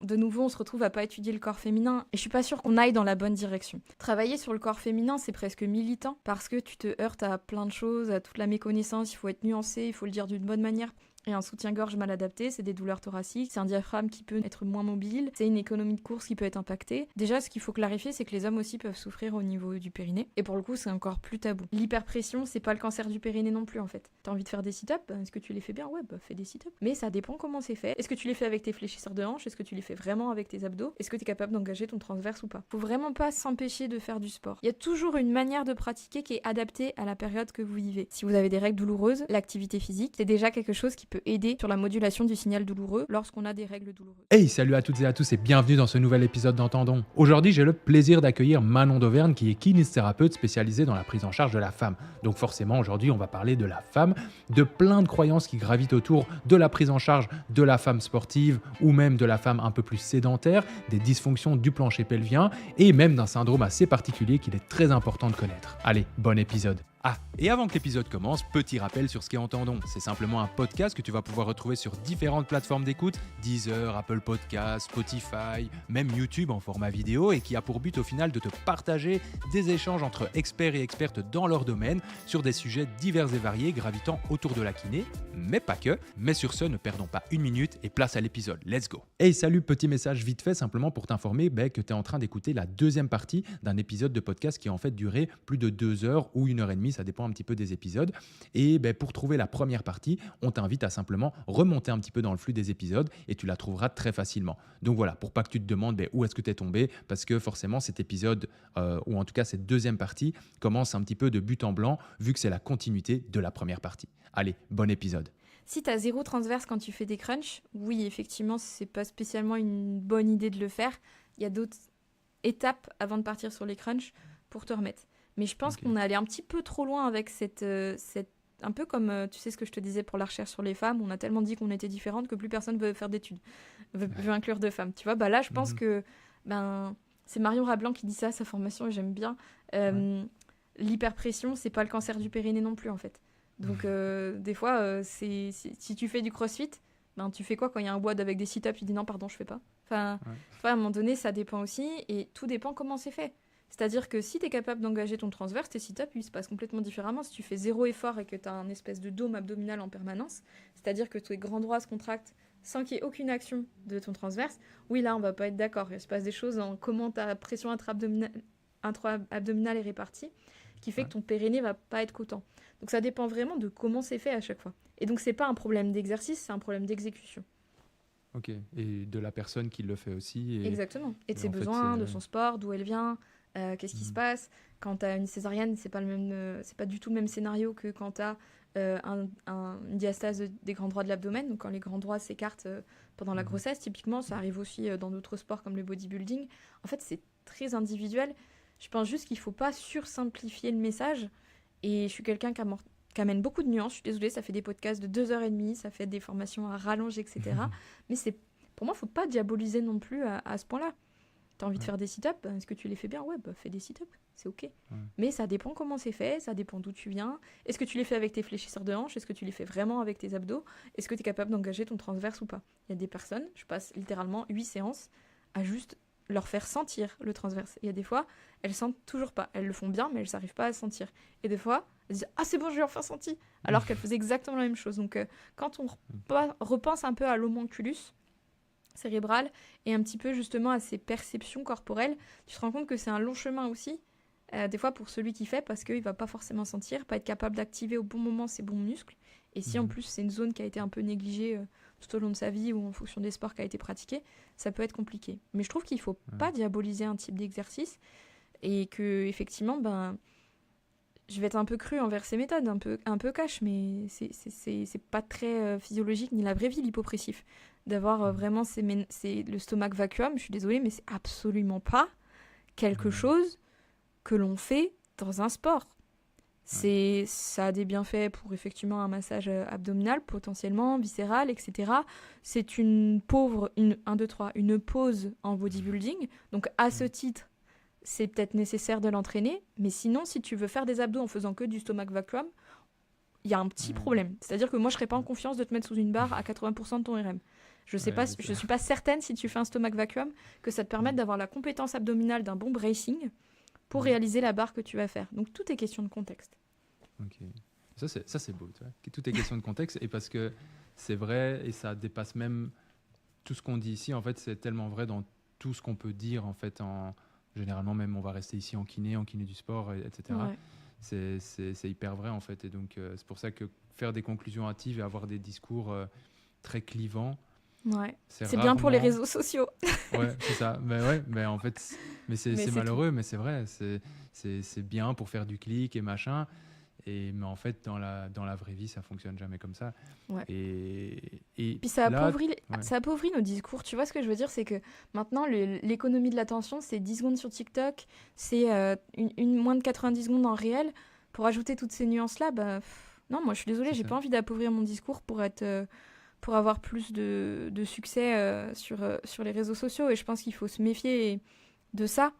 de nouveau, on se retrouve à pas étudier le corps féminin et je suis pas sûre qu'on aille dans la bonne direction. Travailler sur le corps féminin, c'est presque militant parce que tu te heurtes à plein de choses, à toute la méconnaissance, il faut être nuancé, il faut le dire d'une bonne manière. Et un soutien-gorge mal adapté, c'est des douleurs thoraciques, c'est un diaphragme qui peut être moins mobile, c'est une économie de course qui peut être impactée. Déjà, ce qu'il faut clarifier, c'est que les hommes aussi peuvent souffrir au niveau du périnée. Et pour le coup, c'est encore plus tabou. L'hyperpression, c'est pas le cancer du périnée non plus en fait. T'as envie de faire des sit-ups, est-ce que tu les fais bien? Ouais, fais des sit-ups. Mais ça dépend comment c'est fait. Est-ce que tu les fais avec tes fléchisseurs de hanches? Est-ce que tu les fais vraiment avec tes abdos? Est-ce que t'es capable d'engager ton transverse ou pas? Faut vraiment pas s'empêcher de faire du sport. Il y a toujours une manière de pratiquer qui est adaptée à la période que vous vivez. Si vous avez des règles douloureuses, l'activité physique, c'est déjà quelque chose qui peut aider sur la modulation du signal douloureux lorsqu'on a des règles douloureuses. Hey, salut à toutes et à tous et bienvenue dans ce nouvel épisode d'Entendons. Aujourd'hui, j'ai le plaisir d'accueillir Manon d'Auvergne qui est kinésithérapeute spécialisée dans la prise en charge de la femme. Donc forcément, aujourd'hui, on va parler de la femme, de plein de croyances qui gravitent autour de la prise en charge de la femme sportive ou même de la femme un peu plus sédentaire, des dysfonctions du plancher pelvien et même d'un syndrome assez particulier qu'il est très important de connaître. Allez, bon épisode. Ah, et avant que l'épisode commence, petit rappel sur ce qu'est Entendons. C'est simplement un podcast que tu vas pouvoir retrouver sur différentes plateformes d'écoute, Deezer, Apple Podcasts, Spotify, même YouTube en format vidéo et qui a pour but au final de te partager des échanges entre experts et expertes dans leur domaine sur des sujets divers et variés gravitant autour de la kiné, mais pas que. Mais sur ce, ne perdons pas une minute et place à l'épisode. Let's go. Hey, salut, petit message vite fait simplement pour t'informer que tu es en train d'écouter la deuxième partie d'un épisode de podcast qui a en fait duré plus de 2 heures ou 1 heure et demie. Ça dépend un petit peu des épisodes. Et pour trouver la première partie, on t'invite à simplement remonter un petit peu dans le flux des épisodes et tu la trouveras très facilement. Donc voilà, pour pas que tu te demandes où est-ce que tu es tombé, parce que forcément cet épisode, ou en tout cas cette deuxième partie, commence un petit peu de but en blanc, vu que c'est la continuité de la première partie. Allez, bon épisode. Si t'as 0 transverse quand tu fais des crunchs, oui, effectivement, c'est pas spécialement une bonne idée de le faire. Il y a d'autres étapes avant de partir sur les crunchs pour te remettre. Mais je pense qu'on est allé un petit peu trop loin avec cette un peu comme, tu sais ce que je te disais pour la recherche sur les femmes, on a tellement dit qu'on était différentes que plus personne veut faire d'études, veut inclure de femmes. Tu vois, là, je pense que c'est Marion Rablan qui dit ça, sa formation, et j'aime bien. L'hyperpression, c'est pas le cancer du périnée non plus, en fait. Donc, des fois, si tu fais du crossfit, tu fais quoi quand il y a un WOD avec des sit-ups, tu dis non, pardon, je fais pas. Enfin, à un moment donné, ça dépend aussi, et tout dépend comment c'est fait. C'est-à-dire que si tu es capable d'engager ton transverse, tes sit-ups, ils se passent complètement différemment. Si tu fais 0 effort et que tu as un espèce de dôme abdominal en permanence, c'est-à-dire que tes grands droits se contractent sans qu'il y ait aucune action de ton transverse, oui, là, on va pas être d'accord. Il se passe des choses dans comment ta pression intra-abdominale est répartie qui fait que ton périnée va pas être cotant. Donc ça dépend vraiment de comment c'est fait à chaque fois. Et donc c'est pas un problème d'exercice, c'est un problème d'exécution. Ok, et de la personne qui le fait aussi. Exactement. Et de ses besoins, de son sport, d'où elle vient. Qu'est-ce qui se passe quand tu as une césarienne, c'est pas du tout le même scénario que quand tu as une diastase des grands droits de l'abdomen. Donc quand les grands droits s'écartent pendant la grossesse, typiquement, ça arrive aussi dans d'autres sports comme le bodybuilding. En fait, c'est très individuel. Je pense juste qu'il faut pas sursimplifier le message. Et je suis quelqu'un qui amène beaucoup de nuances. Je suis désolée, ça fait des podcasts de 2 heures et demie, ça fait des formations à rallonge, etc. Mais pour moi, faut pas diaboliser non plus à ce point-là. T'as envie de faire des sit-ups, est-ce que tu les fais bien? Ouais, fais des sit-ups, c'est ok. Mais ça dépend comment c'est fait, ça dépend d'où tu viens. Est-ce que tu les fais avec tes fléchisseurs de hanches? Est-ce que tu les fais vraiment avec tes abdos? Est-ce que tu es capable d'engager ton transverse ou pas? Il y a des personnes, je passe littéralement 8 séances à juste leur faire sentir le transverse. Il y a des fois, elles sentent toujours pas. Elles le font bien, mais elles n'arrivent pas à sentir. Et des fois, elles disent « Ah, c'est bon, je vais leur faire sentir !» alors qu'elles faisaient exactement la même chose. Donc, quand on repense un peu à l'homonculus cérébrale et un petit peu justement à ses perceptions corporelles, tu te rends compte que c'est un long chemin aussi, des fois pour celui qui fait, parce qu'il va pas forcément sentir, pas être capable d'activer au bon moment ses bons muscles. Et si en plus c'est une zone qui a été un peu négligée tout au long de sa vie ou en fonction des sports qui a été pratiqué, ça peut être compliqué. Mais je trouve qu'il faut pas diaboliser un type d'exercice et que effectivement, je vais être un peu crue envers ces méthodes, un peu cash, mais c'est pas très physiologique ni la vraie vie l'hypopressif. D'avoir vraiment le stomac vacuum, je suis désolée, mais c'est absolument pas quelque chose que l'on fait dans un sport. Ça a des bienfaits pour effectivement un massage abdominal, potentiellement, viscéral, etc. C'est une pause en bodybuilding. Donc à ce titre, c'est peut-être nécessaire de l'entraîner, mais sinon, si tu veux faire des abdos en faisant que du stomach vacuum, il y a un petit problème. C'est-à-dire que moi, je serais pas en confiance de te mettre sous une barre à 80% de ton RM. Je suis pas certaine, si tu fais un stomach vacuum, que ça te permette d'avoir la compétence abdominale d'un bon bracing pour réaliser la barre que tu vas faire. Donc, tout est question de contexte. Ok. Ça, c'est beau, tu vois. Tout est question de contexte, et parce que c'est vrai, et ça dépasse même tout ce qu'on dit ici. En fait, c'est tellement vrai dans tout ce qu'on peut dire, en fait, généralement, même, on va rester ici en kiné du sport, etc. Ouais. C'est hyper vrai, en fait. Et donc, c'est pour ça que faire des conclusions hâtives et avoir des discours très clivants, Ouais. C'est rarement... bien pour les réseaux sociaux. Ouais, c'est ça. Mais en fait, c'est malheureux, mais c'est vrai. C'est bien pour faire du clic et machin. Mais en fait, dans la vraie vie, ça fonctionne jamais comme ça. Ouais. Et puis ça appauvrit nos discours. Tu vois ce que je veux dire, c'est que maintenant, l'économie de l'attention, c'est 10 secondes sur TikTok, c'est moins de 90 secondes en réel. Pour ajouter toutes ces nuances-là, non, moi je suis désolée, j'ai pas envie d'appauvrir mon discours pour avoir plus de succès sur les réseaux sociaux. Et je pense qu'il faut se méfier de ça.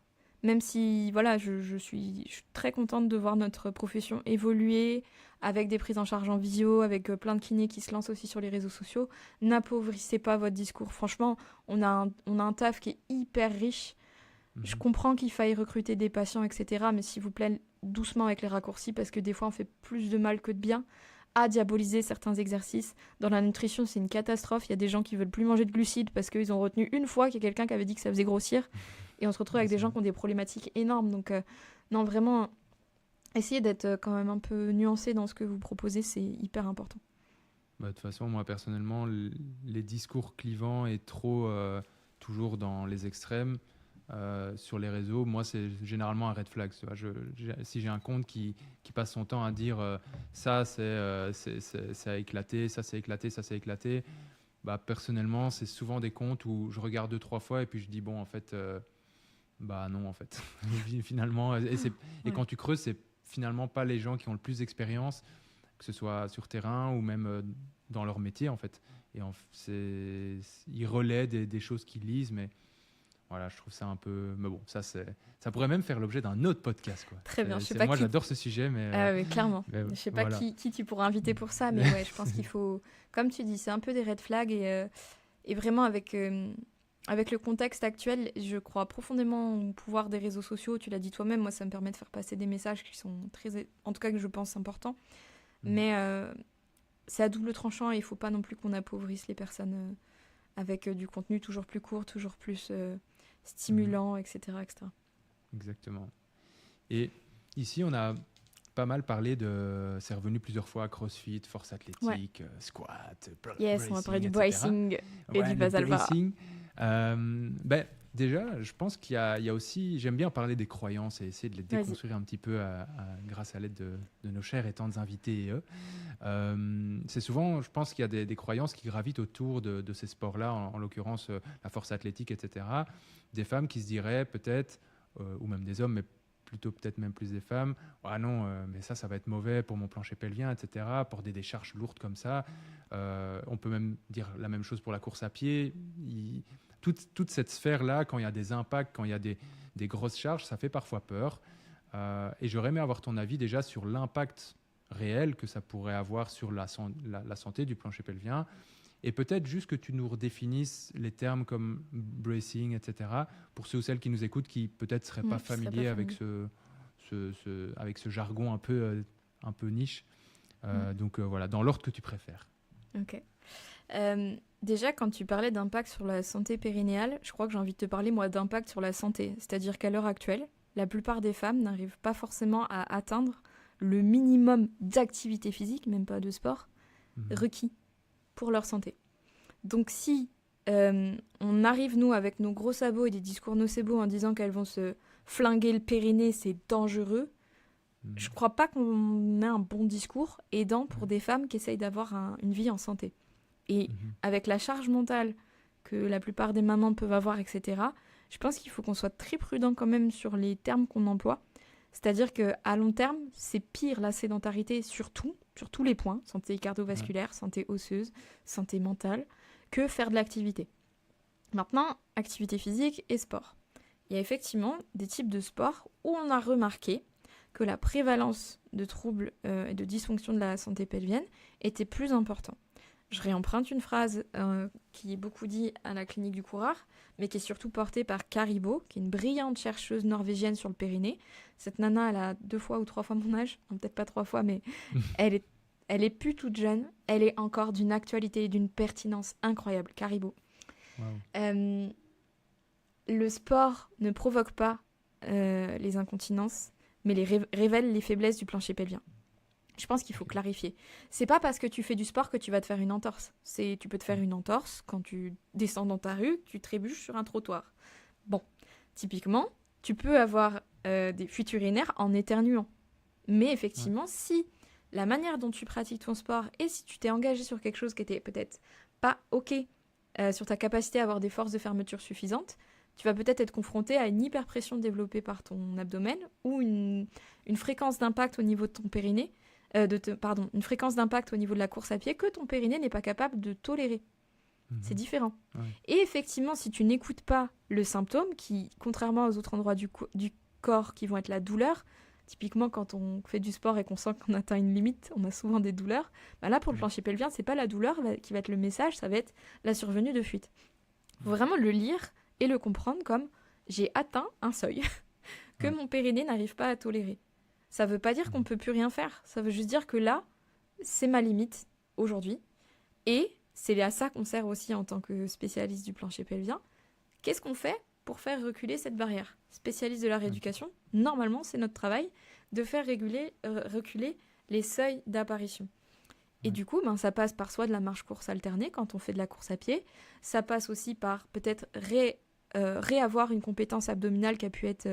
Même si, voilà, je suis très contente de voir notre profession évoluer avec des prises en charge en visio, avec plein de kinés qui se lancent aussi sur les réseaux sociaux. N'appauvrissez pas votre discours. Franchement, on a un taf qui est hyper riche. Je comprends qu'il faille recruter des patients, etc. Mais s'il vous plaît, doucement avec les raccourcis, parce que des fois, on fait plus de mal que de bien à diaboliser certains exercices. Dans la nutrition, c'est une catastrophe. Il y a des gens qui veulent plus manger de glucides parce qu'ils ont retenu une fois qu'il y a quelqu'un qui avait dit que ça faisait grossir. Et on se retrouve avec des gens qui ont des problématiques énormes. Donc, non, vraiment, essayez d'être quand même un peu nuancé dans ce que vous proposez. C'est hyper important. De toute façon, moi, personnellement, les discours clivants et trop toujours dans les extrêmes sur les réseaux, moi, c'est généralement un red flag. Tu vois. Si j'ai un compte qui passe son temps à dire ça, ça a éclaté, ça, c'est éclaté, ça, c'est éclaté, personnellement, c'est souvent des comptes où je regarde 2-3 fois et puis je dis, bon, en fait... non, en fait. Finalement, quand tu creuses, c'est finalement pas les gens qui ont le plus d'expérience, que ce soit sur terrain ou même dans leur métier, en fait. Et ils relaient des choses qu'ils lisent, mais voilà, je trouve ça un peu... Mais bon, ça pourrait même faire l'objet d'un autre podcast, quoi. Très bien. Je sais pas moi, j'adore ce sujet, mais... oui, clairement. Je sais pas qui tu pourras inviter pour ça, mais ouais, je pense qu'il faut... Comme tu dis, c'est un peu des red flags et vraiment avec le contexte actuel, je crois profondément au pouvoir des réseaux sociaux. Tu l'as dit toi-même, moi, ça me permet de faire passer des messages qui sont en tout cas, que je pense importants. Mais c'est à double tranchant et il ne faut pas non plus qu'on appauvrisse les personnes avec du contenu toujours plus court, toujours plus stimulant, etc., etc. Exactement. Et ici, on a pas mal parlé c'est revenu plusieurs fois, CrossFit, force athlétique, squat, on va parler du bracing et du basal bar. Déjà, je pense qu'il y a aussi... J'aime bien parler des croyances et essayer de les déconstruire un petit peu grâce à l'aide de nos chers et tantes invités et eux. C'est souvent, je pense qu'il y a des croyances qui gravitent autour de ces sports-là, en l'occurrence la force athlétique, etc. Des femmes qui se diraient peut-être, ou même des hommes, mais plutôt peut-être même plus des femmes, ah non, mais ça va être mauvais pour mon plancher pelvien, etc. Porter des charges lourdes comme ça. On peut même dire la même chose pour la course à pied. Toute cette sphère-là, quand il y a des impacts, quand il y a des grosses charges, ça fait parfois peur. Et j'aurais aimé avoir ton avis déjà sur l'impact réel que ça pourrait avoir sur la santé du plancher pelvien. Et peut-être juste que tu nous redéfinisses les termes comme bracing, etc. pour ceux ou celles qui nous écoutent qui peut-être ne seraient pas familiers avec ce jargon un peu niche. Donc voilà, dans l'ordre que tu préfères. Ok. Déjà, quand tu parlais d'impact sur la santé périnéale, je crois que j'ai envie de te parler, moi, d'impact sur la santé. C'est-à-dire qu'à l'heure actuelle, la plupart des femmes n'arrivent pas forcément à atteindre le minimum d'activité physique, même pas de sport, requis pour leur santé. Donc si on arrive, nous, avec nos gros sabots et des discours nocebo en disant qu'elles vont se flinguer le périnée, c'est dangereux, je crois pas qu'on ait un bon discours aidant pour des femmes qui essayent d'avoir une vie en santé. Et avec la charge mentale que la plupart des mamans peuvent avoir, etc., je pense qu'il faut qu'on soit très prudent quand même sur les termes qu'on emploie. C'est-à-dire qu'à long terme, c'est pire la sédentarité sur tous les points, santé cardiovasculaire, santé osseuse, santé mentale, que faire de l'activité. Maintenant, activité physique et sport. Il y a effectivement des types de sports où on a remarqué que la prévalence de troubles et de dysfonction de la santé pelvienne était plus importante. Je réemprunte une phrase qui est beaucoup dit à la clinique du coureur, mais qui est surtout portée par Kari Bo, qui est une brillante chercheuse norvégienne sur le périnée. Cette nana, elle a 2 fois ou 3 fois mon âge, non, peut-être pas 3 fois, mais elle est plus toute jeune, elle est encore d'une actualité et d'une pertinence incroyable. Kari Bo. Wow. Le sport ne provoque pas les incontinences, mais révèle les faiblesses du plancher pelvien. Je pense qu'il faut clarifier. C'est pas parce que tu fais du sport que tu vas te faire une entorse. Tu peux te faire une entorse quand tu descends dans ta rue, tu trébuches sur un trottoir. Bon, typiquement, tu peux avoir des fuites urinaires en éternuant. Mais effectivement, si la manière dont tu pratiques ton sport et si tu t'es engagé sur quelque chose qui était peut-être pas OK sur ta capacité à avoir des forces de fermeture suffisantes, tu vas peut-être être confronté à une hyperpression développée par ton abdomen ou une fréquence d'impact au niveau de ton périnée, une fréquence d'impact au niveau de la course à pied que ton périnée n'est pas capable de tolérer. C'est différent. Ouais. Et effectivement, si tu n'écoutes pas le symptôme, qui, contrairement aux autres endroits du corps qui vont être la douleur, typiquement quand on fait du sport et qu'on sent qu'on atteint une limite, on a souvent des douleurs. Bah là, pour le plancher pelvien, c'est pas la douleur qui va être le message, ça va être la survenue de fuite. Il faut vraiment le lire et le comprendre comme j'ai atteint un seuil que mon périnée n'arrive pas à tolérer. Ça veut pas dire qu'on peut plus rien faire. Ça veut juste dire que là, c'est ma limite aujourd'hui. Et c'est à ça qu'on sert aussi en tant que spécialiste du plancher pelvien. Qu'est-ce qu'on fait pour faire reculer cette barrière ? Spécialiste de la rééducation, normalement, c'est notre travail de faire reculer les seuils d'apparition. Et du coup, ça passe par soit de la marche-course alternée quand on fait de la course à pied. Ça passe aussi par peut-être réavoir une compétence abdominale qui a pu être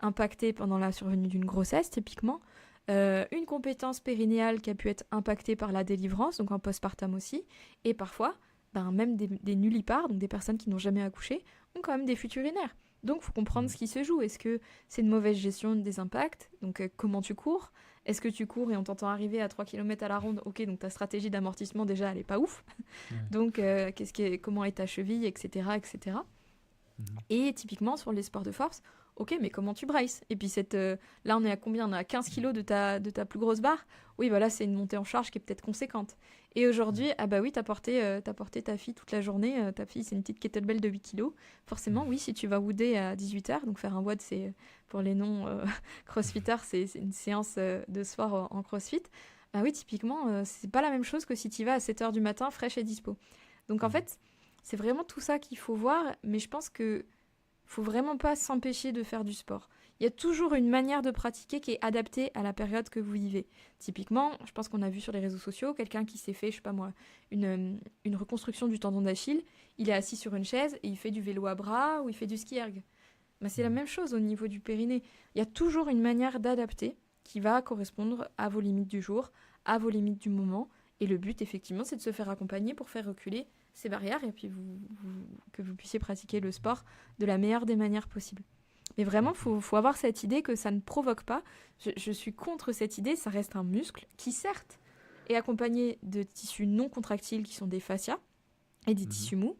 impactée pendant la survenue d'une grossesse, typiquement. Une compétence périnéale qui a pu être impactée par la délivrance, donc en postpartum aussi. Et parfois, même des nullipares, donc des personnes qui n'ont jamais accouché, ont quand même des fuites urinaires. Donc, il faut comprendre ce qui se joue. Est-ce que c'est une mauvaise gestion des impacts ? Donc, comment tu cours ? Est-ce que tu cours et on t'entend arriver à 3 km à la ronde ? Ok, donc ta stratégie d'amortissement, déjà, elle n'est pas ouf. Donc, comment est ta cheville, etc. etc. Et typiquement, sur les sports de force, ok, mais comment tu braces ? Et puis, là, on est à combien ? On est à 15 kg de ta plus grosse barre ? Oui, voilà, c'est une montée en charge qui est peut-être conséquente. Et aujourd'hui, ah bah oui, t'as porté ta fille toute la journée. Ta fille, c'est une petite kettlebell de 8 kg. Forcément, oui, si tu vas wooder à 18h, donc faire un WOD, c'est, pour les non-crossfitters, c'est une séance de sport en crossfit. Bah oui, typiquement, c'est pas la même chose que si tu vas à 7h du matin, fraîche et dispo. Donc en fait, c'est vraiment tout ça qu'il faut voir, mais je pense que faut vraiment pas s'empêcher de faire du sport. Il y a toujours une manière de pratiquer qui est adaptée à la période que vous vivez. Typiquement, je pense qu'on a vu sur les réseaux sociaux, quelqu'un qui s'est fait, je sais pas moi, une reconstruction du tendon d'Achille, il est assis sur une chaise et il fait du vélo à bras ou il fait du ski erg. C'est la même chose au niveau du périnée. Il y a toujours une manière d'adapter qui va correspondre à vos limites du jour, à vos limites du moment. Et le but, effectivement, c'est de se faire accompagner pour faire reculer ces barrières et puis que vous puissiez pratiquer le sport de la meilleure des manières possibles. Mais vraiment, il faut avoir cette idée que ça ne provoque pas. Je suis contre cette idée, ça reste un muscle qui, certes, est accompagné de tissus non contractiles qui sont des fascias et des tissus mous,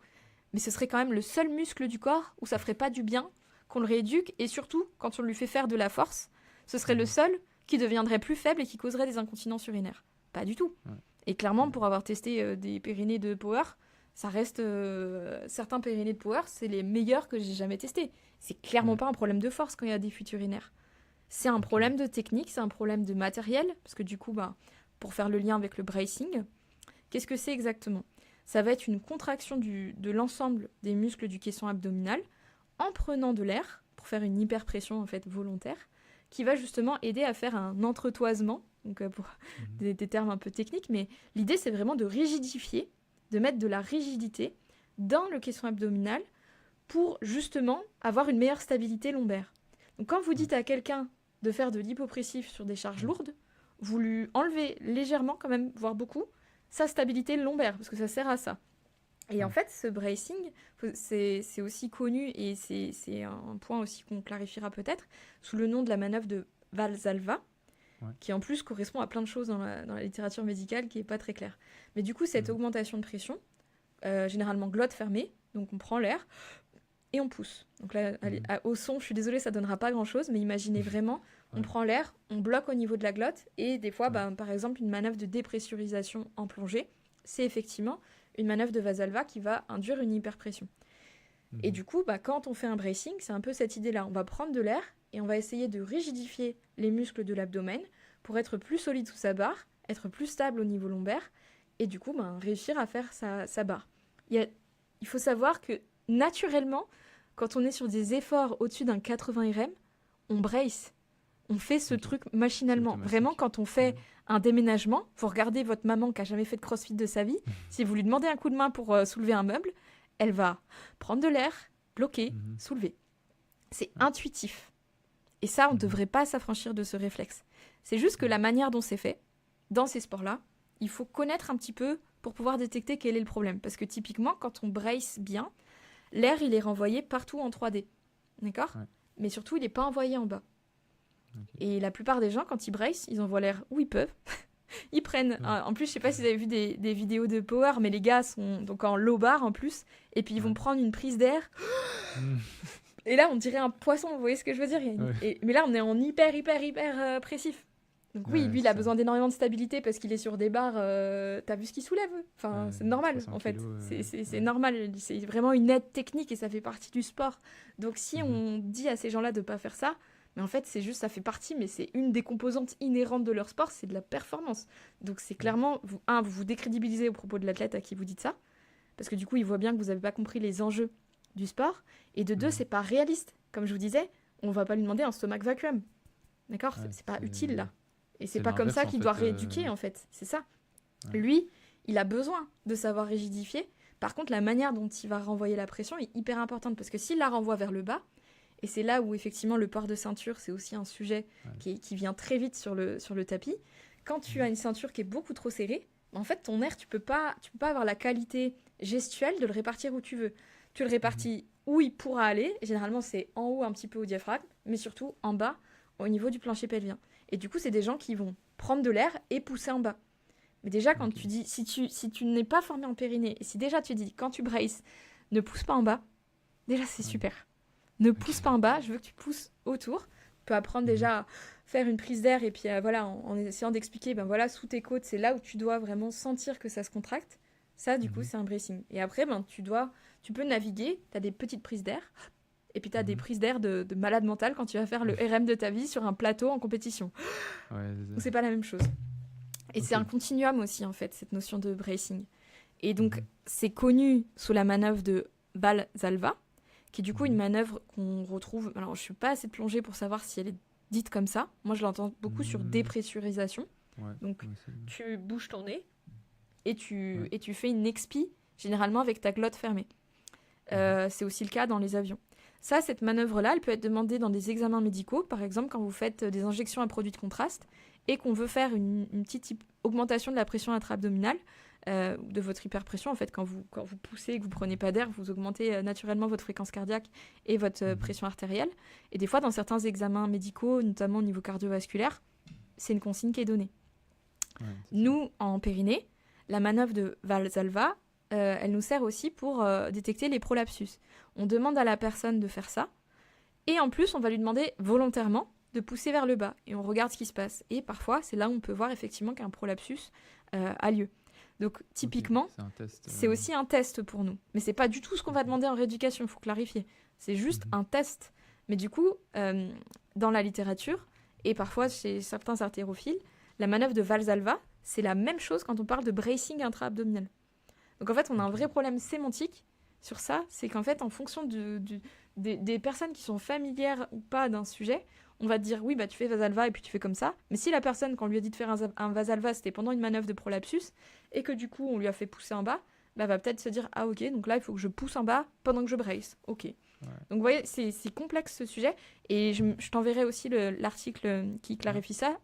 mais ce serait quand même le seul muscle du corps où ça ferait pas du bien qu'on le rééduque, et surtout, quand on lui fait faire de la force, ce serait le seul qui deviendrait plus faible et qui causerait des incontinences urinaires. Pas du tout. Et clairement, pour avoir testé des périnées de power, ça reste certains périnées de power, c'est les meilleurs que j'ai jamais testés. C'est clairement pas un problème de force quand il y a des fuites urinaires. C'est un problème de technique, c'est un problème de matériel, parce que du coup, pour faire le lien avec le bracing, qu'est-ce que c'est exactement ? Ça va être une contraction de l'ensemble des muscles du caisson abdominal en prenant de l'air, pour faire une hyperpression en fait volontaire, qui va justement aider à faire un entretoisement, donc pour des termes un peu techniques, mais l'idée c'est vraiment de rigidifier, de mettre de la rigidité dans le caisson abdominal pour justement avoir une meilleure stabilité lombaire. Donc quand vous dites à quelqu'un de faire de l'hypopressif sur des charges lourdes, vous lui enlevez légèrement quand même, voire beaucoup, sa stabilité lombaire, parce que ça sert à ça. Et en fait, ce bracing, c'est aussi connu, et c'est un point aussi qu'on clarifiera peut-être, sous le nom de la manœuvre de Valsalva, qui en plus correspond à plein de choses dans la littérature médicale qui n'est pas très claire. Mais du coup, cette augmentation de pression, généralement glotte fermée, donc on prend l'air et on pousse. Donc là, au son, je suis désolée, ça ne donnera pas grand-chose, mais imaginez vraiment, on prend l'air, on bloque au niveau de la glotte, et des fois, par exemple, une manœuvre de dépressurisation en plongée, c'est effectivement une manœuvre de Valsalva qui va induire une hyperpression. Et du coup, quand on fait un bracing, c'est un peu cette idée-là. On va prendre de l'air et on va essayer de rigidifier les muscles de l'abdomen pour être plus solide sous sa barre, être plus stable au niveau lombaire et du coup, réussir à faire sa barre. Il faut savoir que naturellement, quand on est sur des efforts au-dessus d'un 80 RM, on brace. On fait ce truc machinalement. Vraiment, quand on fait un déménagement, vous regardez votre maman qui n'a jamais fait de crossfit de sa vie, si vous lui demandez un coup de main pour soulever un meuble, elle va prendre de l'air, bloquer, soulever. C'est intuitif. Et ça, on ne devrait pas s'affranchir de ce réflexe. C'est juste que la manière dont c'est fait, dans ces sports-là, il faut connaître un petit peu pour pouvoir détecter quel est le problème. Parce que typiquement, quand on brace bien, l'air, il est renvoyé partout en 3D. D'accord ? Mais surtout, il n'est pas envoyé en bas. Et la plupart des gens, quand ils brace, ils envoient l'air où ils peuvent. Ils prennent... en plus, je sais pas si vous avez vu des vidéos de power, mais les gars sont donc en low bar en plus. Et puis, ils vont prendre une prise d'air. Et là, on dirait un poisson, vous voyez ce que je veux dire ? Mais là, on est en hyper pressif. Donc oui, lui, il a besoin d'énormément de stabilité parce qu'il est sur des barres. T'as vu ce qu'il soulève ? Enfin, c'est normal, en fait. C'est normal. C'est vraiment une aide technique et ça fait partie du sport. Donc si on dit à ces gens-là de ne pas faire ça, mais en fait, c'est juste, ça fait partie, mais c'est une des composantes inhérentes de leur sport, c'est de la performance. Donc c'est clairement, vous vous décrédibilisez au propos de l'athlète à qui vous dites ça, parce que du coup, il voit bien que vous n'avez pas compris les enjeux du sport. Et de deux, c'est pas réaliste. Comme je vous disais, on va pas lui demander un stomach vacuum. D'accord ? C'est pas utile, là. Et c'est pas comme ça qu'il doit rééduquer, en fait. C'est ça. Lui, il a besoin de savoir rigidifier. Par contre, la manière dont il va renvoyer la pression est hyper importante, parce que s'il la renvoie vers le bas, et c'est là où, effectivement, le port de ceinture, c'est aussi un sujet qui vient très vite sur le tapis. Quand tu as une ceinture qui est beaucoup trop serrée, en fait, ton air, tu peux pas avoir la qualité gestuelle de le répartir où tu veux. Tu le répartis où il pourra aller. Généralement, c'est en haut, un petit peu au diaphragme, mais surtout en bas, au niveau du plancher pelvien. Et du coup, c'est des gens qui vont prendre de l'air et pousser en bas. Mais déjà, quand tu dis, si tu n'es pas formé en périnée, et si déjà tu dis, quand tu braces, ne pousse pas en bas, déjà, c'est super. Ne pousse pas en bas, je veux que tu pousses autour. Tu peux apprendre déjà à faire une prise d'air et puis en essayant d'expliquer, sous tes côtes, c'est là où tu dois vraiment sentir que ça se contracte. Ça, du coup, c'est un bracing. Et après, tu peux naviguer, tu as des petites prises d'air, et puis tu as des prises d'air de malade mental quand tu vas faire le RM de ta vie sur un plateau en compétition. C'est pas la même chose. Et c'est un continuum aussi, en fait, cette notion de bracing. Et donc, c'est connu sous la manœuvre de Valsalva, qui est du coup une manœuvre qu'on retrouve... Alors, je suis pas assez plongée pour savoir si elle est dite comme ça. Moi, je l'entends beaucoup sur dépressurisation. Donc, tu bouges ton nez et tu fais une expi, généralement avec ta glotte fermée. C'est aussi le cas dans les avions. Ça, cette manœuvre-là, elle peut être demandée dans des examens médicaux, par exemple quand vous faites des injections à produits de contraste et qu'on veut faire une petite augmentation de la pression intra-abdominale, de votre hyperpression. En fait, quand vous poussez et que vous ne prenez pas d'air, vous augmentez naturellement votre fréquence cardiaque et votre pression artérielle. Et des fois, dans certains examens médicaux, notamment au niveau cardiovasculaire, c'est une consigne qui est donnée. Nous, en périnée, la manœuvre de Valsalva, elle nous sert aussi pour détecter les prolapsus. On demande à la personne de faire ça, et en plus, on va lui demander volontairement de pousser vers le bas, et on regarde ce qui se passe. Et parfois, c'est là où on peut voir effectivement qu'un prolapsus a lieu. Donc, typiquement, c'est aussi un test pour nous. Mais c'est pas du tout ce qu'on va demander en rééducation, il faut clarifier. C'est juste un test. Mais du coup, dans la littérature, et parfois chez certains haltérophiles, la manœuvre de Valsalva, c'est la même chose quand on parle de bracing intra-abdominal. Donc en fait, on a un vrai problème sémantique sur ça. C'est qu'en fait, en fonction des personnes qui sont familières ou pas d'un sujet, on va te dire, oui, tu fais Valsalva et puis tu fais comme ça. Mais si la personne, quand on lui a dit de faire un Valsalva, c'était pendant une manœuvre de prolapsus, et que du coup, on lui a fait pousser en bas, va peut-être se dire, ah ok, donc là, il faut que je pousse en bas pendant que je brace. Ok. Donc vous voyez, c'est complexe ce sujet. Et je t'enverrai aussi l'article qui clarifie ça,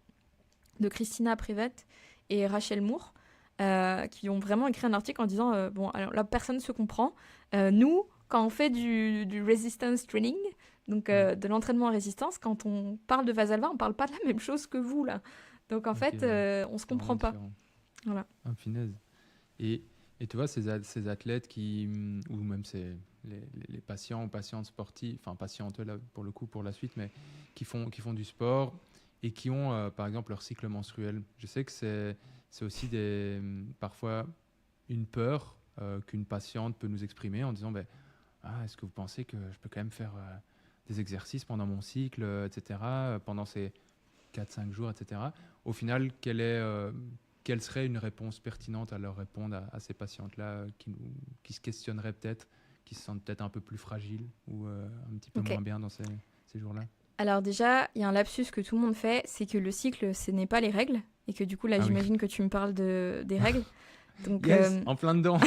de Christina Prévet et Rachel Moore, qui ont vraiment écrit un article en disant, alors la personne se comprend. Nous, quand on fait du resistance training, donc de l'entraînement en résistance, quand on parle de Valsalva, on ne parle pas de la même chose que vous, là. Donc en fait, on ne se comprend pas. Voilà. Ah, finesse. Et tu vois, ces athlètes ou même les patients ou patientes sportives, enfin patientes là, pour le coup, pour la suite, mais qui font du sport et qui ont, par exemple, leur cycle menstruel. Je sais que c'est aussi parfois une peur qu'une patiente peut nous exprimer en disant est-ce que vous pensez que je peux quand même faire des exercices pendant mon cycle, etc., pendant ces 4-5 jours, etc. Au final, quelle serait une réponse pertinente à leur répondre à ces patientes-là qui se questionneraient peut-être, qui se sentent peut-être un peu plus fragiles ou un petit peu moins bien dans ces jours-là? Alors déjà, il y a un lapsus que tout le monde fait, c'est que le cycle, ce n'est pas les règles, et que du coup, là, j'imagine que tu me parles des règles. Donc, en plein dedans.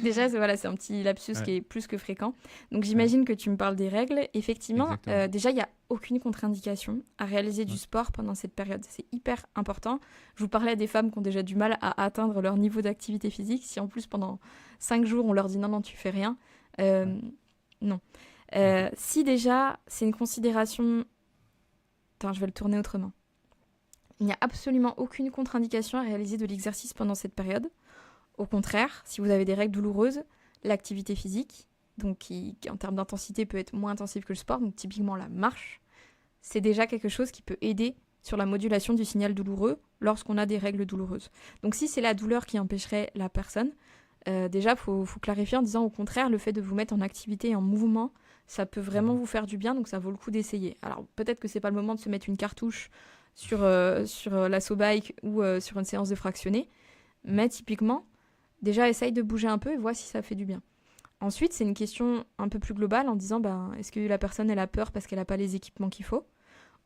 Déjà, c'est un petit lapsus qui est plus que fréquent. Donc, j'imagine que tu me parles des règles. Effectivement, déjà, il n'y a aucune contre-indication à réaliser du sport pendant cette période. C'est hyper important. Je vous parlais des femmes qui ont déjà du mal à atteindre leur niveau d'activité physique. Si en plus, pendant 5 jours, on leur dit non, tu fais rien, non. Si déjà, c'est une considération... Attends, je vais le tourner autrement. Il n'y a absolument aucune contre-indication à réaliser de l'exercice pendant cette période. Au contraire, si vous avez des règles douloureuses, l'activité physique, donc qui en termes d'intensité peut être moins intensive que le sport, donc typiquement la marche, c'est déjà quelque chose qui peut aider sur la modulation du signal douloureux lorsqu'on a des règles douloureuses. Donc si c'est la douleur qui empêcherait la personne, déjà, faut clarifier en disant au contraire, le fait de vous mettre en activité et en mouvement, ça peut vraiment vous faire du bien, donc ça vaut le coup d'essayer. Alors peut-être que c'est pas le moment de se mettre une cartouche sur l'assaut bike ou sur une séance de fractionné, mais typiquement, déjà essaye de bouger un peu et vois si ça fait du bien. Ensuite, c'est une question un peu plus globale en disant est-ce que la personne elle a peur parce qu'elle n'a pas les équipements qu'il faut,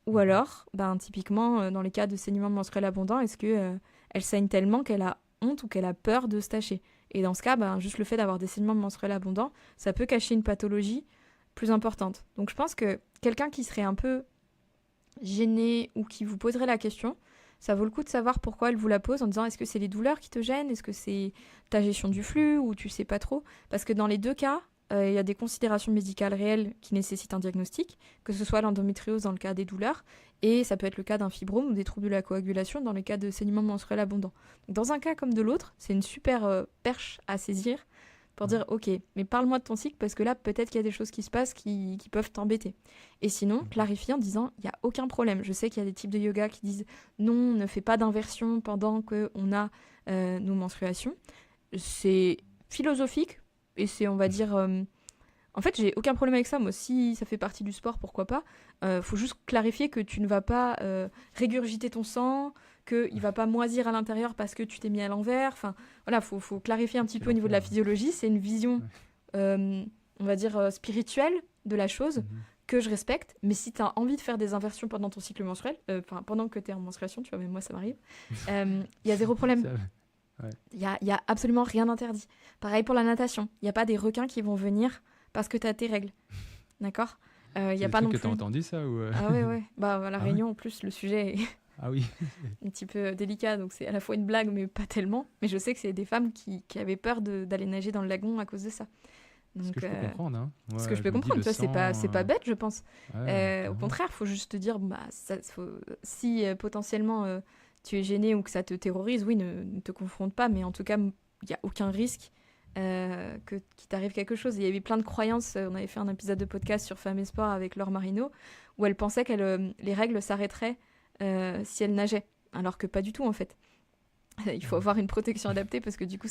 ou alors typiquement dans les cas de saignement menstruel abondant, est-ce que elle saigne tellement qu'elle a honte ou qu'elle a peur de se tacher. Et dans ce cas, juste le fait d'avoir des saignements menstruels abondants, ça peut cacher une pathologie plus importante. Donc je pense que quelqu'un qui serait un peu gêné ou qui vous poserait la question, ça vaut le coup de savoir pourquoi elle vous la pose en disant est-ce que c'est les douleurs qui te gênent, est-ce que c'est ta gestion du flux ou tu sais pas trop. Parce que dans les deux cas, il y a des considérations médicales réelles qui nécessitent un diagnostic, que ce soit l'endométriose dans le cas des douleurs, et ça peut être le cas d'un fibrome ou des troubles de la coagulation dans le cas de saignement menstruel abondant. Donc, dans un cas comme de l'autre, c'est une super perche à saisir pour dire ok, mais parle-moi de ton cycle parce que là peut-être qu'il y a des choses qui se passent qui peuvent t'embêter. Et sinon, clarifie en disant il n'y a aucun problème. Je sais qu'il y a des types de yoga qui disent non, ne fais pas d'inversion pendant qu'on a nos menstruations. C'est philosophique et c'est, on va dire... En fait, j'ai aucun problème avec ça. Moi, si ça fait partie du sport, pourquoi pas. Faut juste clarifier que tu ne vas pas régurgiter ton sang, qu'il ne va pas moisir à l'intérieur parce que tu t'es mis à l'envers. Enfin, voilà, faut clarifier un petit peu au niveau de la physiologie. C'est une vision, on va dire, spirituelle de la chose que je respecte. Mais si tu as envie de faire des inversions pendant ton cycle menstruel, pendant que tu es en menstruation, tu vois, mais moi, ça m'arrive, il y a zéro problème. Il y a absolument rien d'interdit. Pareil pour la natation. Il n'y a pas des requins qui vont venir parce que tu as tes règles. D'accord ? Y a pas non plus... que tu as entendu ça ou Ah ouais. À La Réunion, en plus, le sujet est ah oui. un petit peu délicat. Donc, c'est à la fois une blague, mais pas tellement. Mais je sais que c'est des femmes qui avaient peur d'aller nager dans le lagon à cause de ça. Donc, ce que je peux comprendre. Hein. Ouais, ce que je peux comprendre. Tu vois, c'est pas bête, je pense. Ouais, au contraire, il faut juste te dire, si potentiellement tu es gêné ou que ça te terrorise, oui, ne te confronte pas. Mais en tout cas, il n'y a aucun risque qu'il t'arrive quelque chose. Il y avait plein de croyances. On avait fait un épisode de podcast sur Femmes et Sport avec Laure Marino, où elle pensait que les règles s'arrêteraient si elle nageait, alors que pas du tout en fait. Il faut avoir une protection adaptée parce que du coup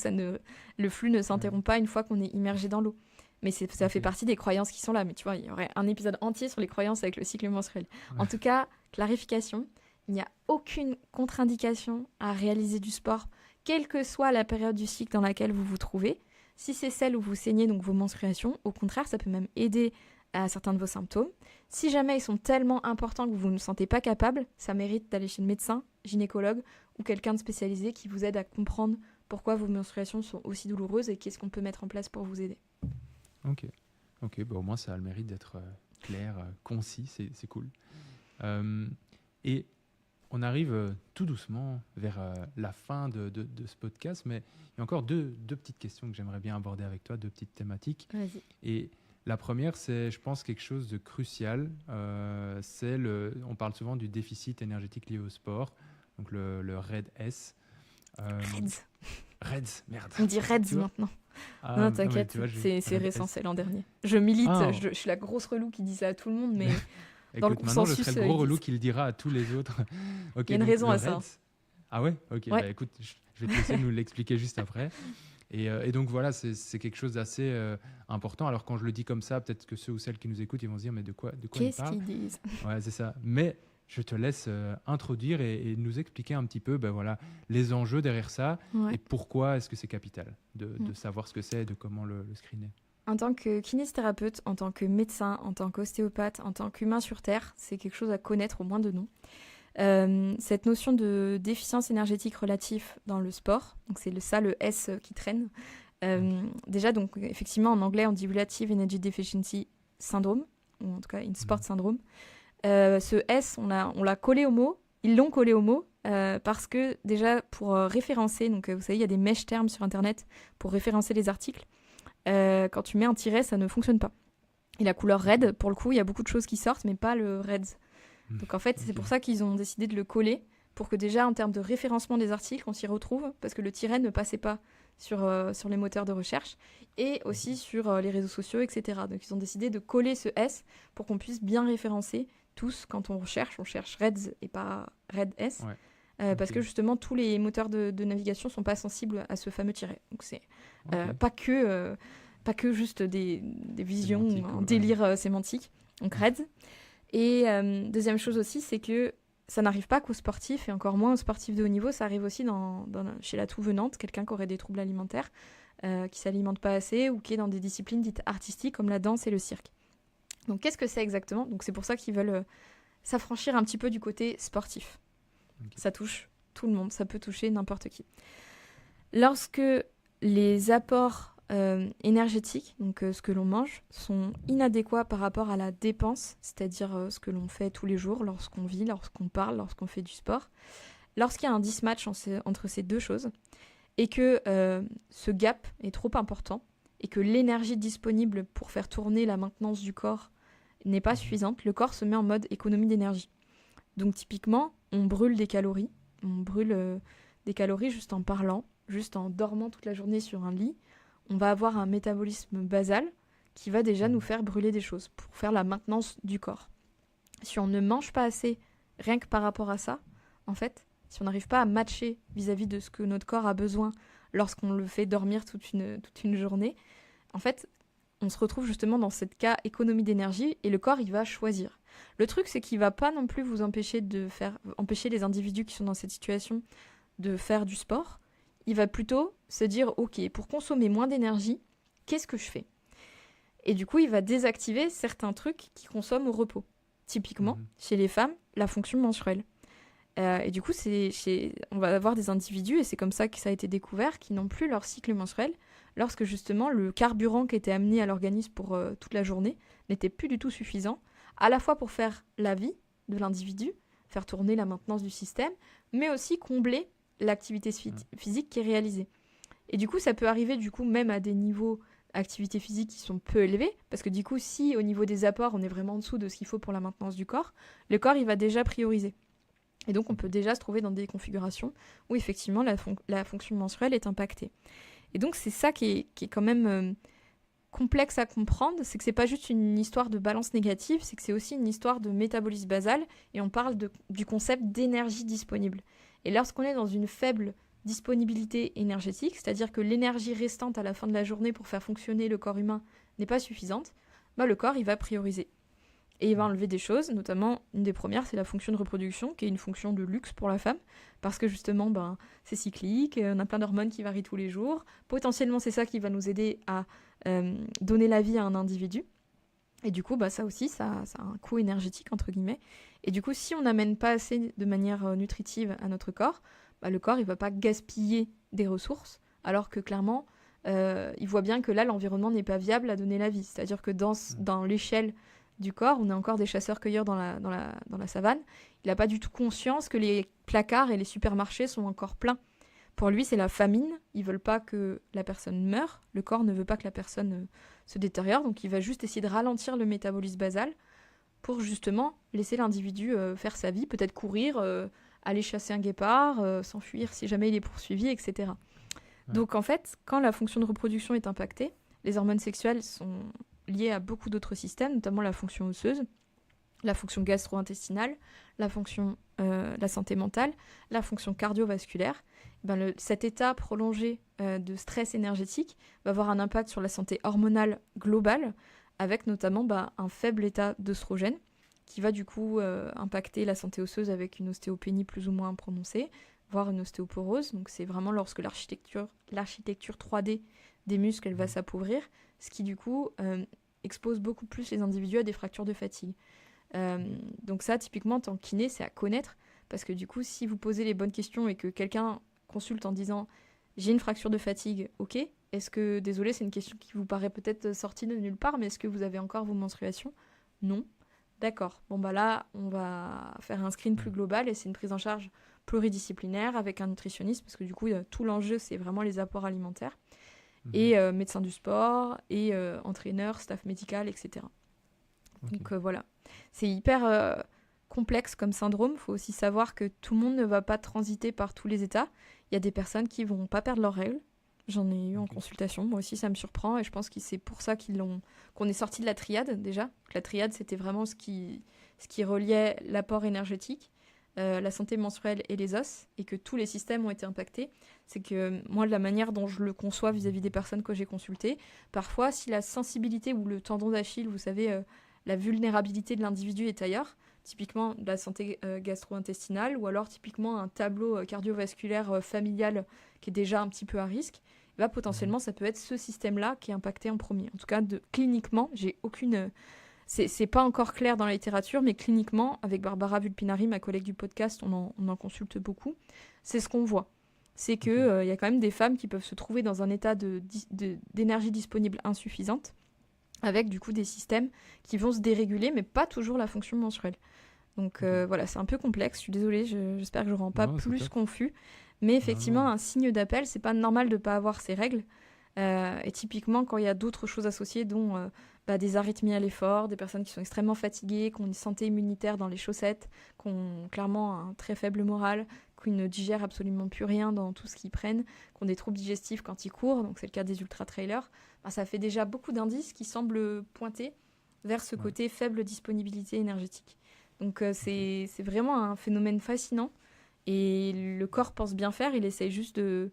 le flux ne s'interrompt pas une fois qu'on est immergé dans l'eau. Mais ça fait partie des croyances qui sont là. Mais tu vois, il y aurait un épisode entier sur les croyances avec le cycle menstruel. En tout cas, clarification, il n'y a aucune contre-indication à réaliser du sport, quelle que soit la période du cycle dans laquelle vous vous trouvez. Si c'est celle où vous saignez, donc vos menstruations, au contraire, ça peut même aider à certains de vos symptômes. Si jamais ils sont tellement importants que vous ne sentez pas capable, ça mérite d'aller chez le médecin, gynécologue ou quelqu'un de spécialisé qui vous aide à comprendre pourquoi vos menstruations sont aussi douloureuses et qu'est-ce qu'on peut mettre en place pour vous aider. Ok, au moins ça a le mérite d'être clair, concis, c'est cool. Et on arrive tout doucement vers la fin de ce podcast, mais il y a encore deux petites questions que j'aimerais bien aborder avec toi, deux petites thématiques. Vas-y. Et la première, c'est, je pense, quelque chose de crucial. On parle souvent du déficit énergétique lié au sport, donc le RED-S. Reds, merde. On dit Reds maintenant. Non, t'inquiète, c'est récent, c'est l'an dernier. Je milite, je suis la grosse relou qui dit ça à tout le monde, mais... Écoute, maintenant, je serai le gros relou qui le dira à tous les autres. Il y a une raison à ça. Ah ouais? Ok, Ouais. bah écoute, je vais te laisser nous l'expliquer juste après. Et donc voilà, c'est quelque chose d'assez important. Alors quand je le dis comme ça, peut-être que ceux ou celles qui nous écoutent, ils vont se dire mais de quoi il Qu'est-ce parle? qu'ils disent? Ouais, c'est ça. Mais je te laisse introduire et nous expliquer un petit peu ben voilà, les enjeux derrière ça et Ouais. pourquoi est-ce que c'est capital Mm. de savoir ce que c'est et de comment le screener. En tant que kinésithérapeute, en tant que médecin, en tant qu'ostéopathe, en tant qu'humain sur Terre, c'est quelque chose à connaître au moins de nom. Cette notion de déficience énergétique relative dans le sport, donc c'est ça le S qui traîne. Déjà, donc effectivement, en anglais, on dit Relative Energy Deficiency Syndrome, ou en tout cas in Sport Syndrome. Ce S, on l'a collé au mot, ils l'ont collé au mot, parce que déjà, pour référencer, donc vous savez, il y a des mèches termes sur Internet pour référencer les articles. Quand tu mets un tiret, ça ne fonctionne pas. Et la couleur red, pour le coup, il y a beaucoup de choses qui sortent, mais pas le reds. Donc en fait, c'est pour ça qu'ils ont décidé de le coller, pour que déjà, en termes de référencement des articles, on s'y retrouve, parce que le tiret ne passait pas sur les moteurs de recherche, et aussi sur les réseaux sociaux, etc. Donc ils ont décidé de coller ce S pour qu'on puisse bien référencer tous, quand on cherche Reds et pas Red S, parce que justement, tous les moteurs de navigation ne sont pas sensibles à ce fameux tiret. Donc c'est pas que juste des visions, un délire sémantique. Donc Reds. Et deuxième chose aussi, c'est que ça n'arrive pas qu'aux sportifs, et encore moins aux sportifs de haut niveau, ça arrive aussi chez la tout-venante, quelqu'un qui aurait des troubles alimentaires, qui s'alimente pas assez, ou qui est dans des disciplines dites artistiques, comme la danse et le cirque. Donc qu'est-ce que c'est exactement? Donc c'est pour ça qu'ils veulent s'affranchir un petit peu du côté sportif. Ça touche tout le monde, ça peut toucher n'importe qui. Lorsque les apports énergétiques, donc ce que l'on mange, sont inadéquats par rapport à la dépense, c'est-à-dire ce que l'on fait tous les jours, lorsqu'on vit, lorsqu'on parle, lorsqu'on fait du sport. Lorsqu'il y a un mismatch entre ces deux choses, et que ce gap est trop important, et que l'énergie disponible pour faire tourner la maintenance du corps n'est pas suffisante, le corps se met en mode économie d'énergie. Donc typiquement, on brûle des calories, juste en parlant, juste en dormant toute la journée sur un lit. On va avoir un métabolisme basal qui va déjà nous faire brûler des choses pour faire la maintenance du corps. Si on ne mange pas assez, rien que par rapport à ça, en fait, si on n'arrive pas à matcher vis-à-vis de ce que notre corps a besoin lorsqu'on le fait dormir toute une journée, en fait, on se retrouve justement dans cette cas économie d'énergie et le corps, il va choisir. Le truc, c'est qu'il ne va pas non plus vous empêcher les individus qui sont dans cette situation de faire du sport. Il va plutôt se dire, ok, pour consommer moins d'énergie, qu'est-ce que je fais? Et du coup, il va désactiver certains trucs qui consomment au repos. Typiquement, chez les femmes, la fonction menstruelle. Et du coup, on va avoir des individus, et c'est comme ça que ça a été découvert, qui n'ont plus leur cycle menstruel, lorsque justement le carburant qui était amené à l'organisme pour toute la journée n'était plus du tout suffisant, à la fois pour faire la vie de l'individu, faire tourner la maintenance du système, mais aussi combler l'activité physique qui est réalisée. Et du coup, ça peut arriver même à des niveaux d'activité physique qui sont peu élevés, parce que du coup, si au niveau des apports, on est vraiment en dessous de ce qu'il faut pour la maintenance du corps, le corps, il va déjà prioriser. Et donc, on peut déjà se trouver dans des configurations où effectivement, la fonction menstruelle est impactée. Et donc, c'est ça qui est quand même complexe à comprendre, c'est que c'est pas juste une histoire de balance négative, c'est que c'est aussi une histoire de métabolisme basal, et on parle du concept d'énergie disponible. Et lorsqu'on est dans une faible disponibilité énergétique, c'est-à-dire que l'énergie restante à la fin de la journée pour faire fonctionner le corps humain n'est pas suffisante, le corps, il va prioriser. Et il va enlever des choses, notamment une des premières, c'est la fonction de reproduction, qui est une fonction de luxe pour la femme, parce que justement, c'est cyclique, on a plein d'hormones qui varient tous les jours. Potentiellement, c'est ça qui va nous aider à donner la vie à un individu. Et du coup, ça aussi, ça a un coût énergétique, entre guillemets. Et du coup, si on n'amène pas assez de manière nutritive à notre corps, le corps, il ne va pas gaspiller des ressources, alors que clairement, il voit bien que là, l'environnement n'est pas viable à donner la vie. C'est-à-dire que dans l'échelle du corps, on est encore des chasseurs-cueilleurs dans la savane. Il n'a pas du tout conscience que les placards et les supermarchés sont encore pleins. Pour lui, c'est la famine. Ils ne veulent pas que la personne meure. Le corps ne veut pas que la personne se détériore. Donc, il va juste essayer de ralentir le métabolisme basal pour justement laisser l'individu faire sa vie, peut-être courir, aller chasser un guépard, s'enfuir si jamais il est poursuivi, etc. Ouais. Donc, en fait, quand la fonction de reproduction est impactée, les hormones sexuelles sont liées à beaucoup d'autres systèmes, notamment la fonction osseuse. la fonction gastro-intestinale, la santé mentale, la fonction cardiovasculaire. Cet état prolongé de stress énergétique va avoir un impact sur la santé hormonale globale, avec notamment un faible état d'œstrogène, qui va du coup impacter la santé osseuse avec une ostéopénie plus ou moins prononcée, voire une ostéoporose. Donc c'est vraiment lorsque l'architecture 3D des muscles elle va s'appauvrir, ce qui du coup expose beaucoup plus les individus à des fractures de fatigue. Donc ça, typiquement, en tant que kiné, c'est à connaître, parce que du coup, si vous posez les bonnes questions et que quelqu'un consulte en disant « j'ai une fracture de fatigue, ok, est-ce que, désolé, c'est une question qui vous paraît peut-être sortie de nulle part, mais est-ce que vous avez encore vos menstruations ? Non. D'accord. Bon, là, on va faire un screen plus global et c'est une prise en charge pluridisciplinaire avec un nutritionniste, parce que du coup, tout l'enjeu, c'est vraiment les apports alimentaires, et médecin du sport, et entraîneur, staff médical, etc. Okay. Donc voilà. C'est hyper complexe comme syndrome. Il faut aussi savoir que tout le monde ne va pas transiter par tous les états. Il y a des personnes qui ne vont pas perdre leurs règles. J'en ai eu en consultation. Moi aussi, ça me surprend. Et je pense que c'est pour ça qu'on est sorti de la triade, déjà. La triade, c'était vraiment ce qui reliait l'apport énergétique, la santé menstruelle et les os, et que tous les systèmes ont été impactés. C'est que moi, de la manière dont je le conçois vis-à-vis des personnes que j'ai consultées, parfois, si la sensibilité ou le tendon d'Achille, vous savez... la vulnérabilité de l'individu est ailleurs, typiquement de la santé gastro-intestinale, ou alors typiquement un tableau cardiovasculaire familial qui est déjà un petit peu à risque, potentiellement ça peut être ce système-là qui est impacté en premier. En tout cas, cliniquement, j'ai aucune... C'est pas encore clair dans la littérature, mais cliniquement, avec Barbara Vulpinari, ma collègue du podcast, on en consulte beaucoup, c'est ce qu'on voit. C'est qu'il y a quand même des femmes qui peuvent se trouver dans un état d'énergie disponible insuffisante, avec du coup des systèmes qui vont se déréguler, mais pas toujours la fonction menstruelle. Donc voilà, c'est un peu complexe, je suis désolée, j'espère que je ne rends pas plus confus, mais effectivement, un signe d'appel, c'est pas normal de ne pas avoir ces règles, et typiquement quand il y a d'autres choses associées, dont des arythmies à l'effort, des personnes qui sont extrêmement fatiguées, qui ont une santé immunitaire dans les chaussettes, qui ont clairement un très faible moral, qui ne digèrent absolument plus rien dans tout ce qu'ils prennent, qui ont des troubles digestifs quand ils courent, donc c'est le cas des ultra-trailers, ça fait déjà beaucoup d'indices qui semblent pointer vers ce côté faible disponibilité énergétique. Donc c'est vraiment un phénomène fascinant, et le corps pense bien faire, il essaye juste de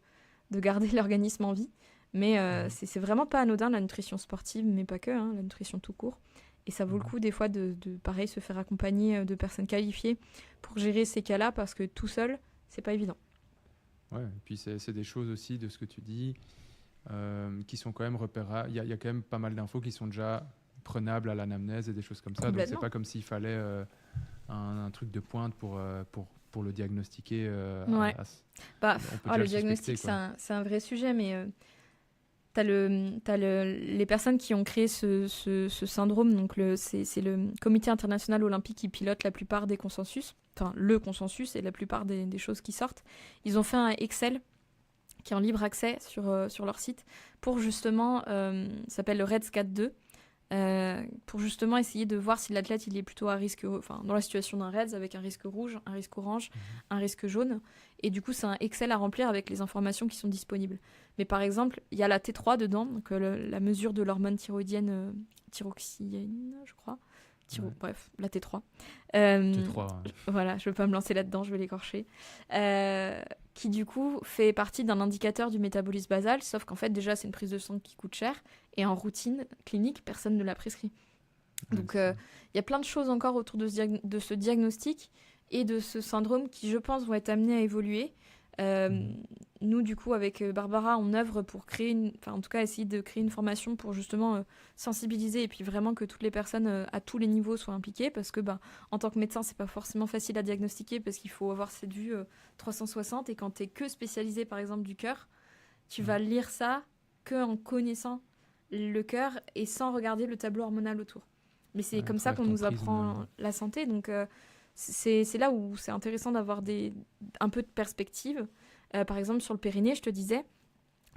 garder l'organisme en vie, mais c'est vraiment pas anodin la nutrition sportive, mais pas que, la nutrition tout court. Et ça vaut le coup des fois de pareil, se faire accompagner de personnes qualifiées pour gérer ces cas-là, parce que tout seul, c'est pas évident. Ouais, et puis c'est des choses aussi de ce que tu dis qui sont quand même repérables. Il y a quand même pas mal d'infos qui sont déjà prenables à l'anamnèse et des choses comme ça. Donc c'est pas comme s'il fallait un truc de pointe pour le diagnostiquer. Le diagnostic, c'est un vrai sujet, mais t'as les personnes qui ont créé ce syndrome, donc c'est le Comité international olympique qui pilote la plupart des consensus, enfin le consensus et la plupart des choses qui sortent. Ils ont fait un Excel qui est en libre accès sur leur site, pour justement, ça s'appelle le REDS 4.2, pour justement essayer de voir si l'athlète il est plutôt à risque, dans la situation d'un REDS, avec un risque rouge, un risque orange, un risque jaune, et du coup c'est un Excel à remplir avec les informations qui sont disponibles. Mais par exemple, il y a la T3 dedans, donc la mesure de l'hormone thyroïdienne, thyroxine, je crois. Bref, la T3. T3. Voilà, je ne veux pas me lancer là-dedans, je vais l'écorcher. Qui du coup fait partie d'un indicateur du métabolisme basal, sauf qu'en fait déjà c'est une prise de sang qui coûte cher, et en routine clinique, personne ne l'a prescrit. Donc il y a plein de choses encore autour de ce diagnostic et de ce syndrome qui, je pense, vont être amenés à évoluer. Nous, du coup, avec Barbara, on œuvre pour essayer de créer une formation pour justement sensibiliser, et puis vraiment que toutes les personnes à tous les niveaux soient impliquées, parce que en tant que médecin, c'est pas forcément facile à diagnostiquer, parce qu'il faut avoir cette vue 360, et quand t'es que spécialisé, par exemple, du cœur, tu vas lire ça que en connaissant le cœur et sans regarder le tableau hormonal autour. Mais c'est comme ça qu'on nous apprend la santé, donc c'est là où c'est intéressant d'avoir un peu de perspective. Par exemple, sur le périnée, je te disais,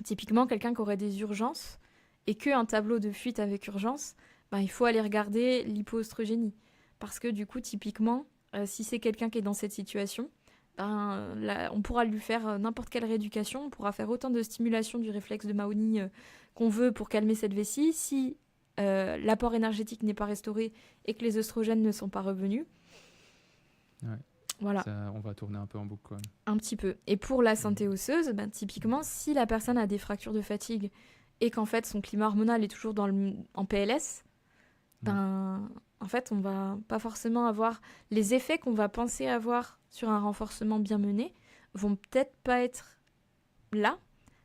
typiquement, quelqu'un qui aurait des urgences et qu'un tableau de fuite avec urgence, il faut aller regarder l'hypoœstrogénie. Parce que du coup, typiquement, si c'est quelqu'un qui est dans cette situation, on pourra lui faire n'importe quelle rééducation, on pourra faire autant de stimulation du réflexe de Mahony qu'on veut pour calmer cette vessie. Si l'apport énergétique n'est pas restauré et que les œstrogènes ne sont pas revenus. Ouais. Voilà. Ça, on va tourner un peu en boucle, quoi. Un petit peu. Et pour la santé osseuse, typiquement, si la personne a des fractures de fatigue et qu'en fait son climat hormonal est toujours en PLS, en fait, on va pas forcément avoir les effets qu'on va penser avoir sur un renforcement bien mené vont peut-être pas être là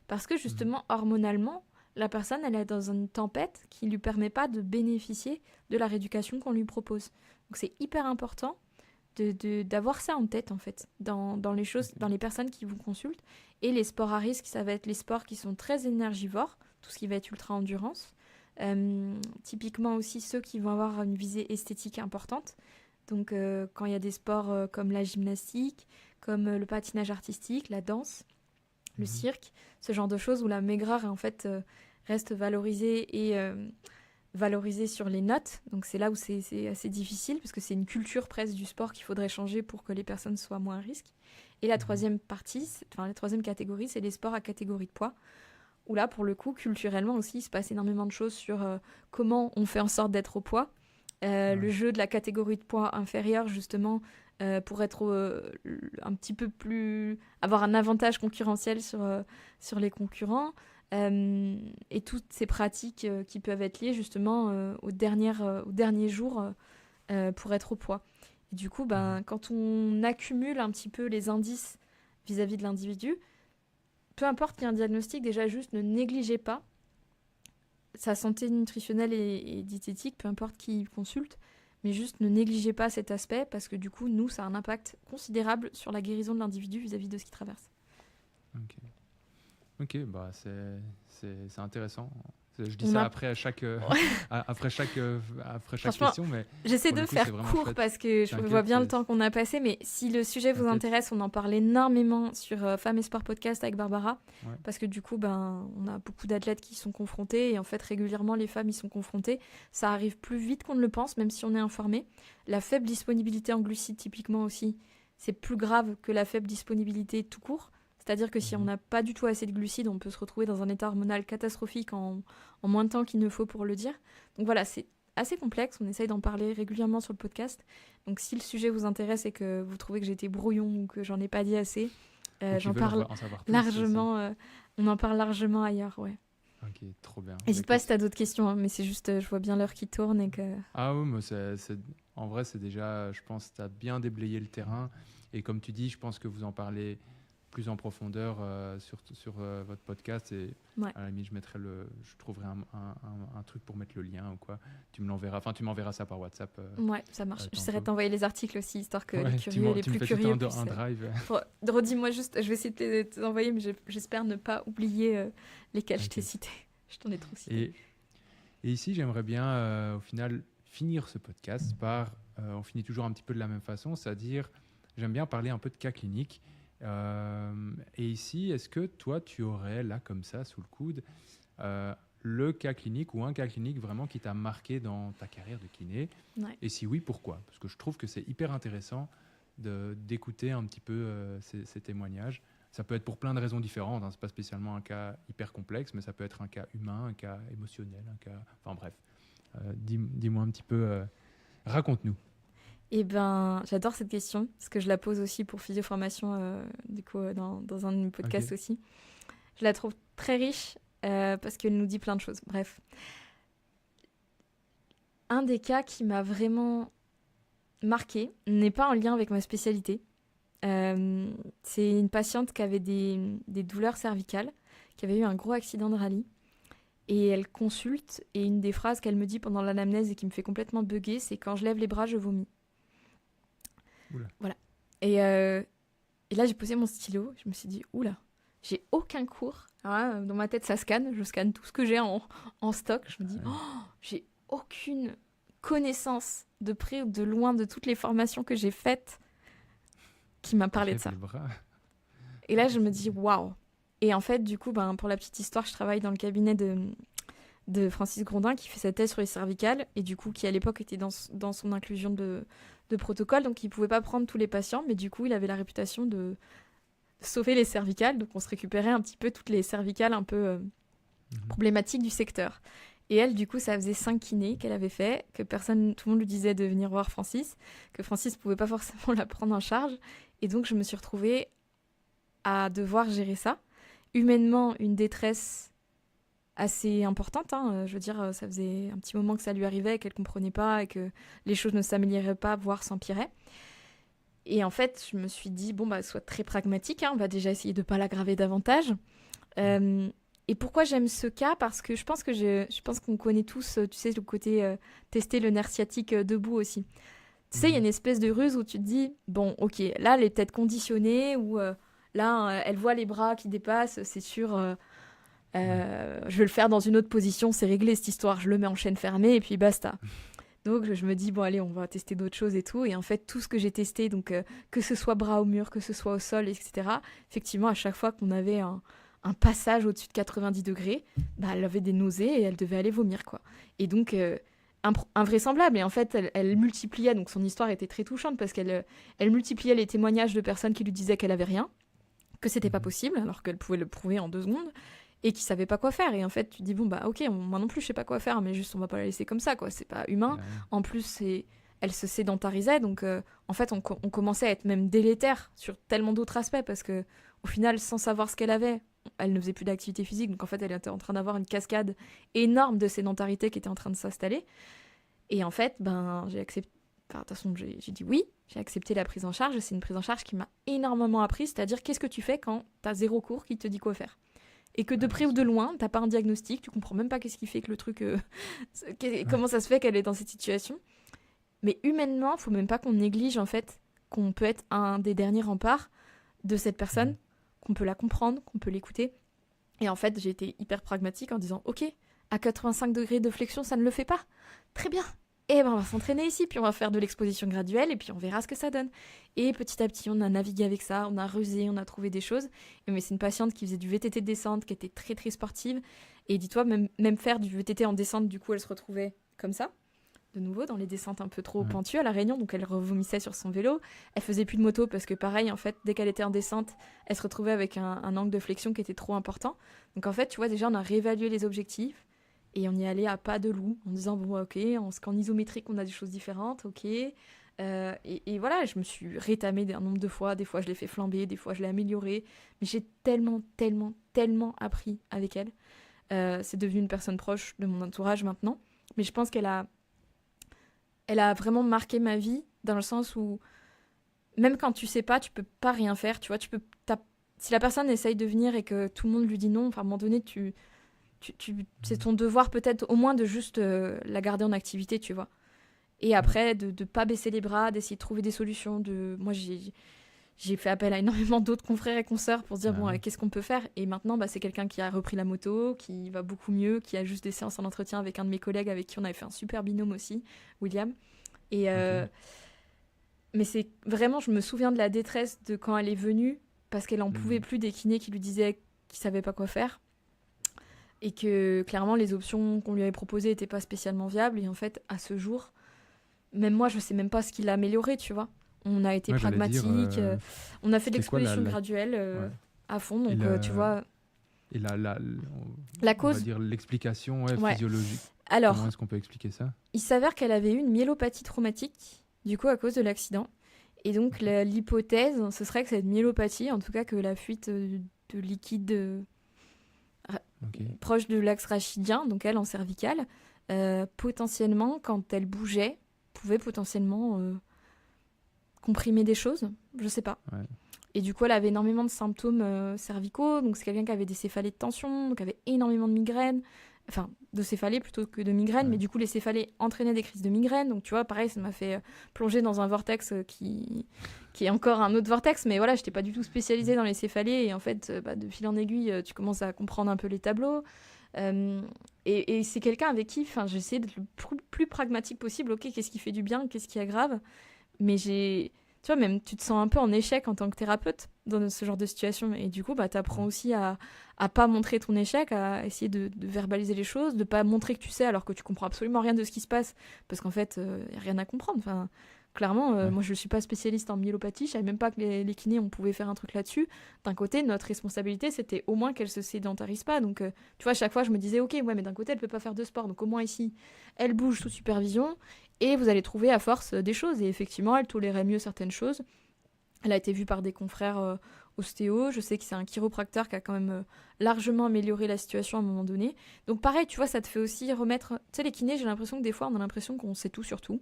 parce que justement hormonalement, la personne elle est dans une tempête qui lui permet pas de bénéficier de la rééducation qu'on lui propose. Donc c'est hyper important d'avoir ça en tête en fait dans les choses, dans les personnes qui vous consultent. Et les sports à risque, ça va être les sports qui sont très énergivores, tout ce qui va être ultra endurance. Typiquement aussi ceux qui vont avoir une visée esthétique importante. Donc quand il y a des sports comme la gymnastique, comme le patinage artistique, la danse, le cirque, ce genre de choses où la maigreur en fait reste valorisée et valorisée sur les notes. Donc c'est là où c'est assez difficile parce que c'est une culture presque du sport qu'il faudrait changer pour que les personnes soient moins à risque. Et la troisième catégorie, c'est les sports à catégorie de poids. Où là, pour le coup, culturellement aussi, il se passe énormément de choses sur comment on fait en sorte d'être au poids. Le jeu de la catégorie de poids inférieure, justement, pour être un petit peu plus... avoir un avantage concurrentiel sur les concurrents. Et toutes ces pratiques qui peuvent être liées, justement, aux derniers jours pour être au poids. Et du coup, quand on accumule un petit peu les indices vis-à-vis de l'individu, peu importe qu'il y ait un diagnostic, déjà juste ne négligez pas sa santé nutritionnelle et diététique, peu importe qui consulte, mais juste ne négligez pas cet aspect parce que du coup, nous, ça a un impact considérable sur la guérison de l'individu vis-à-vis de ce qu'il traverse. Ok, c'est intéressant. Je dis ça après chaque question, mais j'essaie de faire court chouette. Parce que je vois bien le temps qu'on a passé, mais si le sujet vous intéresse, on en parle énormément sur Femmes et Sport Podcast avec Barbara, parce que du coup, on a beaucoup d'athlètes qui sont confrontés, et en fait, régulièrement, les femmes y sont confrontées. Ça arrive plus vite qu'on ne le pense, même si on est informé. La faible disponibilité en glucides, typiquement aussi, c'est plus grave que la faible disponibilité tout court. C'est-à-dire que si on n'a pas du tout assez de glucides, on peut se retrouver dans un état hormonal catastrophique en moins de temps qu'il ne faut pour le dire. Donc voilà, c'est assez complexe. On essaye d'en parler régulièrement sur le podcast. Donc si le sujet vous intéresse et que vous trouvez que j'ai été brouillon ou que j'en ai pas dit assez, j'en parle largement. On en parle largement ailleurs, ouais. Ok, trop bien. N'hésite pas si tu as d'autres questions, hein, mais c'est juste, je vois bien l'heure qui tourne et que... Ah oui, mais en vrai, c'est déjà, je pense que tu as bien déblayé le terrain. Et comme tu dis, je pense que vous en parlez plus en profondeur sur votre podcast et à la limite je trouverai un truc pour mettre le lien ou quoi, tu m'enverras ça par WhatsApp. Ouais, ça marche. J'essaierai de t'envoyer les articles aussi histoire que les curieux et les plus curieux un drive. Redis-moi juste, je vais essayer de te envoyer, mais j'espère ne pas oublier lesquels je t'ai cités. Je t'en ai trop cité. Et ici j'aimerais bien au final finir ce podcast par on finit toujours un petit peu de la même façon, c'est-à-dire j'aime bien parler un peu de cas cliniques. Et ici, est-ce que toi, tu aurais là comme ça sous le coude le cas clinique ou un cas clinique vraiment qui t'a marqué dans ta carrière de kiné? Et si oui, pourquoi? Parce que je trouve que c'est hyper intéressant d'écouter un petit peu ces témoignages. Ça peut être pour plein de raisons différentes, hein. C'est pas spécialement un cas hyper complexe, mais ça peut être un cas humain, un cas émotionnel, enfin bref. Dis-moi un petit peu, raconte-nous. Eh ben, j'adore cette question, parce que je la pose aussi pour Physioformation, du coup, dans un de mes podcasts aussi. Je la trouve très riche, parce qu'elle nous dit plein de choses. Bref. Un des cas qui m'a vraiment marqué n'est pas en lien avec ma spécialité. C'est une patiente qui avait des douleurs cervicales, qui avait eu un gros accident de rallye. Et elle consulte, et une des phrases qu'elle me dit pendant l'anamnèse et qui me fait complètement bugger, c'est « quand je lève les bras, je vomis ». Voilà. Et là, j'ai posé mon stylo. Je me suis dit, oula, j'ai aucun cours. Alors là, dans ma tête, ça scanne. Je scanne tout ce que j'ai en stock. Je me dis, j'ai aucune connaissance de près ou de loin de toutes les formations que j'ai faites qui m'a parlé de ça. Et là, je me dis, waouh. Et en fait, du coup, pour la petite histoire, je travaille dans le cabinet de Francis Grondin qui fait sa thèse sur les cervicales et du coup, qui à l'époque était dans son inclusion de protocole, donc il pouvait pas prendre tous les patients, mais du coup il avait la réputation de sauver les cervicales, donc on se récupérait un petit peu toutes les cervicales un peu problématiques du secteur. Et elle, du coup, ça faisait 5 kinés qu'elle avait fait, que personne, tout le monde lui disait de venir voir Francis, que Francis pouvait pas forcément la prendre en charge. Et donc, je me suis retrouvée à devoir gérer ça. Humainement, une détresse assez importante. Hein. Je veux dire, ça faisait un petit moment que ça lui arrivait, qu'elle comprenait pas et que les choses ne s'amélioraient pas, voire s'empiraient. Et en fait, je me suis dit, bon, bah, sois très pragmatique, hein, on va déjà essayer de ne pas l'aggraver davantage. Et pourquoi j'aime ce cas ? Parce que je pense qu'on connaît tous, tu sais, le côté tester le nerf sciatique debout aussi. Tu sais, il y a une espèce de ruse où tu te dis, bon, ok, là, elle est peut-être conditionnée, ou là, elle voit les bras qui dépassent, c'est sûr, je vais le faire dans une autre position, c'est réglé cette histoire, je le mets en chaîne fermée, et puis basta. Donc je me dis, bon allez, on va tester d'autres choses et tout. Et en fait, tout ce que j'ai testé, donc que ce soit bras au mur, que ce soit au sol, etc., effectivement, à chaque fois qu'on avait un passage au-dessus de 90 degrés, bah, elle avait des nausées et elle devait aller vomir, quoi. Et donc, invraisemblable. Et en fait, elle multipliait, donc son histoire était très touchante parce elle multipliait les témoignages de personnes qui lui disaient qu'elle avait rien, que c'était pas possible, alors qu'elle pouvait le prouver en 2 secondes. Et qui savait pas quoi faire. Et en fait, tu te dis, bon, bah ok, moi non plus, je sais pas quoi faire, mais juste, on va pas la laisser comme ça, quoi. C'est pas humain. En plus, elle se sédentarisait, donc en fait, on commençait à être même délétère sur tellement d'autres aspects, parce que au final, sans savoir ce qu'elle avait, elle ne faisait plus d'activité physique, donc en fait, elle était en train d'avoir une cascade énorme de sédentarité qui était en train de s'installer. Et en fait, ben, j'ai accepté. Enfin, de toute façon, j'ai dit oui, j'ai accepté la prise en charge. C'est une prise en charge qui m'a énormément appris, c'est-à-dire qu'est-ce que tu fais quand t'as 0 cours qui te dit quoi faire. Et que de près ou de loin, t'as pas un diagnostic, tu comprends même pas qu'est-ce qui fait que le truc... comment ça se fait qu'elle est dans cette situation. Mais humainement, faut même pas qu'on néglige, en fait, qu'on peut être un des derniers remparts de cette personne, qu'on peut la comprendre, qu'on peut l'écouter. Et en fait, j'ai été hyper pragmatique en disant, ok, à 85 degrés de flexion, ça ne le fait pas. Très bien. Et ben on va s'entraîner ici, puis on va faire de l'exposition graduelle, et puis on verra ce que ça donne. Et petit à petit, on a navigué avec ça, on a rusé, on a trouvé des choses. Mais c'est une patiente qui faisait du VTT de descente, qui était très très sportive. Et dis-toi, même faire du VTT en descente, du coup, elle se retrouvait comme ça, de nouveau, dans les descentes un peu trop pentues à La Réunion, donc elle revomissait sur son vélo. Elle faisait plus de moto, parce que pareil, en fait, dès qu'elle était en descente, elle se retrouvait avec un angle de flexion qui était trop important. Donc en fait, tu vois, déjà, on a réévalué les objectifs. Et on y allait à pas de loup, en disant, bon, ok, qu'en isométrique, on a des choses différentes, ok. Et voilà, je me suis rétamée un nombre de fois. Des fois, je l'ai fait flamber, des fois, je l'ai améliorée. Mais j'ai tellement, tellement, tellement appris avec elle. C'est devenu une personne proche de mon entourage maintenant. Mais je pense qu'elle a vraiment marqué ma vie, dans le sens où, même quand tu sais pas, tu peux pas rien faire, tu vois. Si la personne essaye de venir et que tout le monde lui dit non, enfin, à un moment donné, c'est ton devoir peut-être au moins de juste la garder en activité, tu vois. Et après, de ne pas baisser les bras, d'essayer de trouver des solutions. Moi, j'ai fait appel à énormément d'autres confrères et consoeurs pour se dire, qu'est-ce qu'on peut faire ? Et maintenant, bah, c'est quelqu'un qui a repris la moto, qui va beaucoup mieux, qui a juste des séances en entretien avec un de mes collègues avec qui on avait fait un super binôme aussi, William. Et, mais c'est vraiment, je me souviens de la détresse de quand elle est venue, parce qu'elle en pouvait plus des kinés qui lui disaient qu'ils ne savaient pas quoi faire. Et que clairement les options qu'on lui avait proposées n'étaient pas spécialement viables. Et en fait, à ce jour, même moi, je sais même pas ce qu'il a amélioré, tu vois. On a été pragmatique, on a fait de l'exposition graduelle à fond, donc tu vois... Et la cause, on va dire l'explication physiologique. Alors, comment est-ce qu'on peut expliquer ça ? Il s'avère qu'elle avait eu une myélopathie traumatique, du coup à cause de l'accident. Et donc l'hypothèse, ce serait que cette myélopathie, en tout cas que la fuite de liquide... proche de l'axe rachidien, donc elle en cervicale, potentiellement, quand elle bougeait, pouvait potentiellement comprimer des choses, je sais pas. Et du coup, elle avait énormément de symptômes cervicaux, donc c'est quelqu'un qui avait des céphalées de tension, donc avait énormément de migraines, enfin de céphalées plutôt que de migraines, mais du coup les céphalées entraînaient des crises de migraines, donc tu vois, pareil, ça m'a fait plonger dans un vortex qui est encore un autre vortex, mais voilà, j'étais pas du tout spécialisée dans les céphalées, et en fait, de fil en aiguille, tu commences à comprendre un peu les tableaux, et c'est quelqu'un avec qui, j'ai essayé d'être le plus pragmatique possible. Ok, qu'est-ce qui fait du bien, qu'est-ce qui aggrave, mais tu vois, même tu te sens un peu en échec en tant que thérapeute dans ce genre de situation, et du coup, t'apprends aussi à pas montrer ton échec, à essayer de verbaliser les choses, de pas montrer que tu sais alors que tu comprends absolument rien de ce qui se passe, parce qu'en fait, y a rien à comprendre. Enfin, Clairement, moi je ne suis pas spécialiste en myélopathie, je savais même pas que les kinés on pouvait faire un truc là-dessus. D'un côté, notre responsabilité c'était au moins qu'elle se sédentarise pas. Donc tu vois, à chaque fois je me disais ok, ouais, mais d'un côté elle peut pas faire de sport, donc au moins ici elle bouge sous supervision et vous allez trouver à force des choses. Et effectivement, elle tolérait mieux certaines choses. Elle a été vue par des confrères ostéo. Je sais que c'est un chiropracteur qui a quand même largement amélioré la situation à un moment donné. Donc pareil, tu vois, ça te fait aussi remettre... Tu sais, les kinés, j'ai l'impression que des fois, on a l'impression qu'on sait tout sur tout.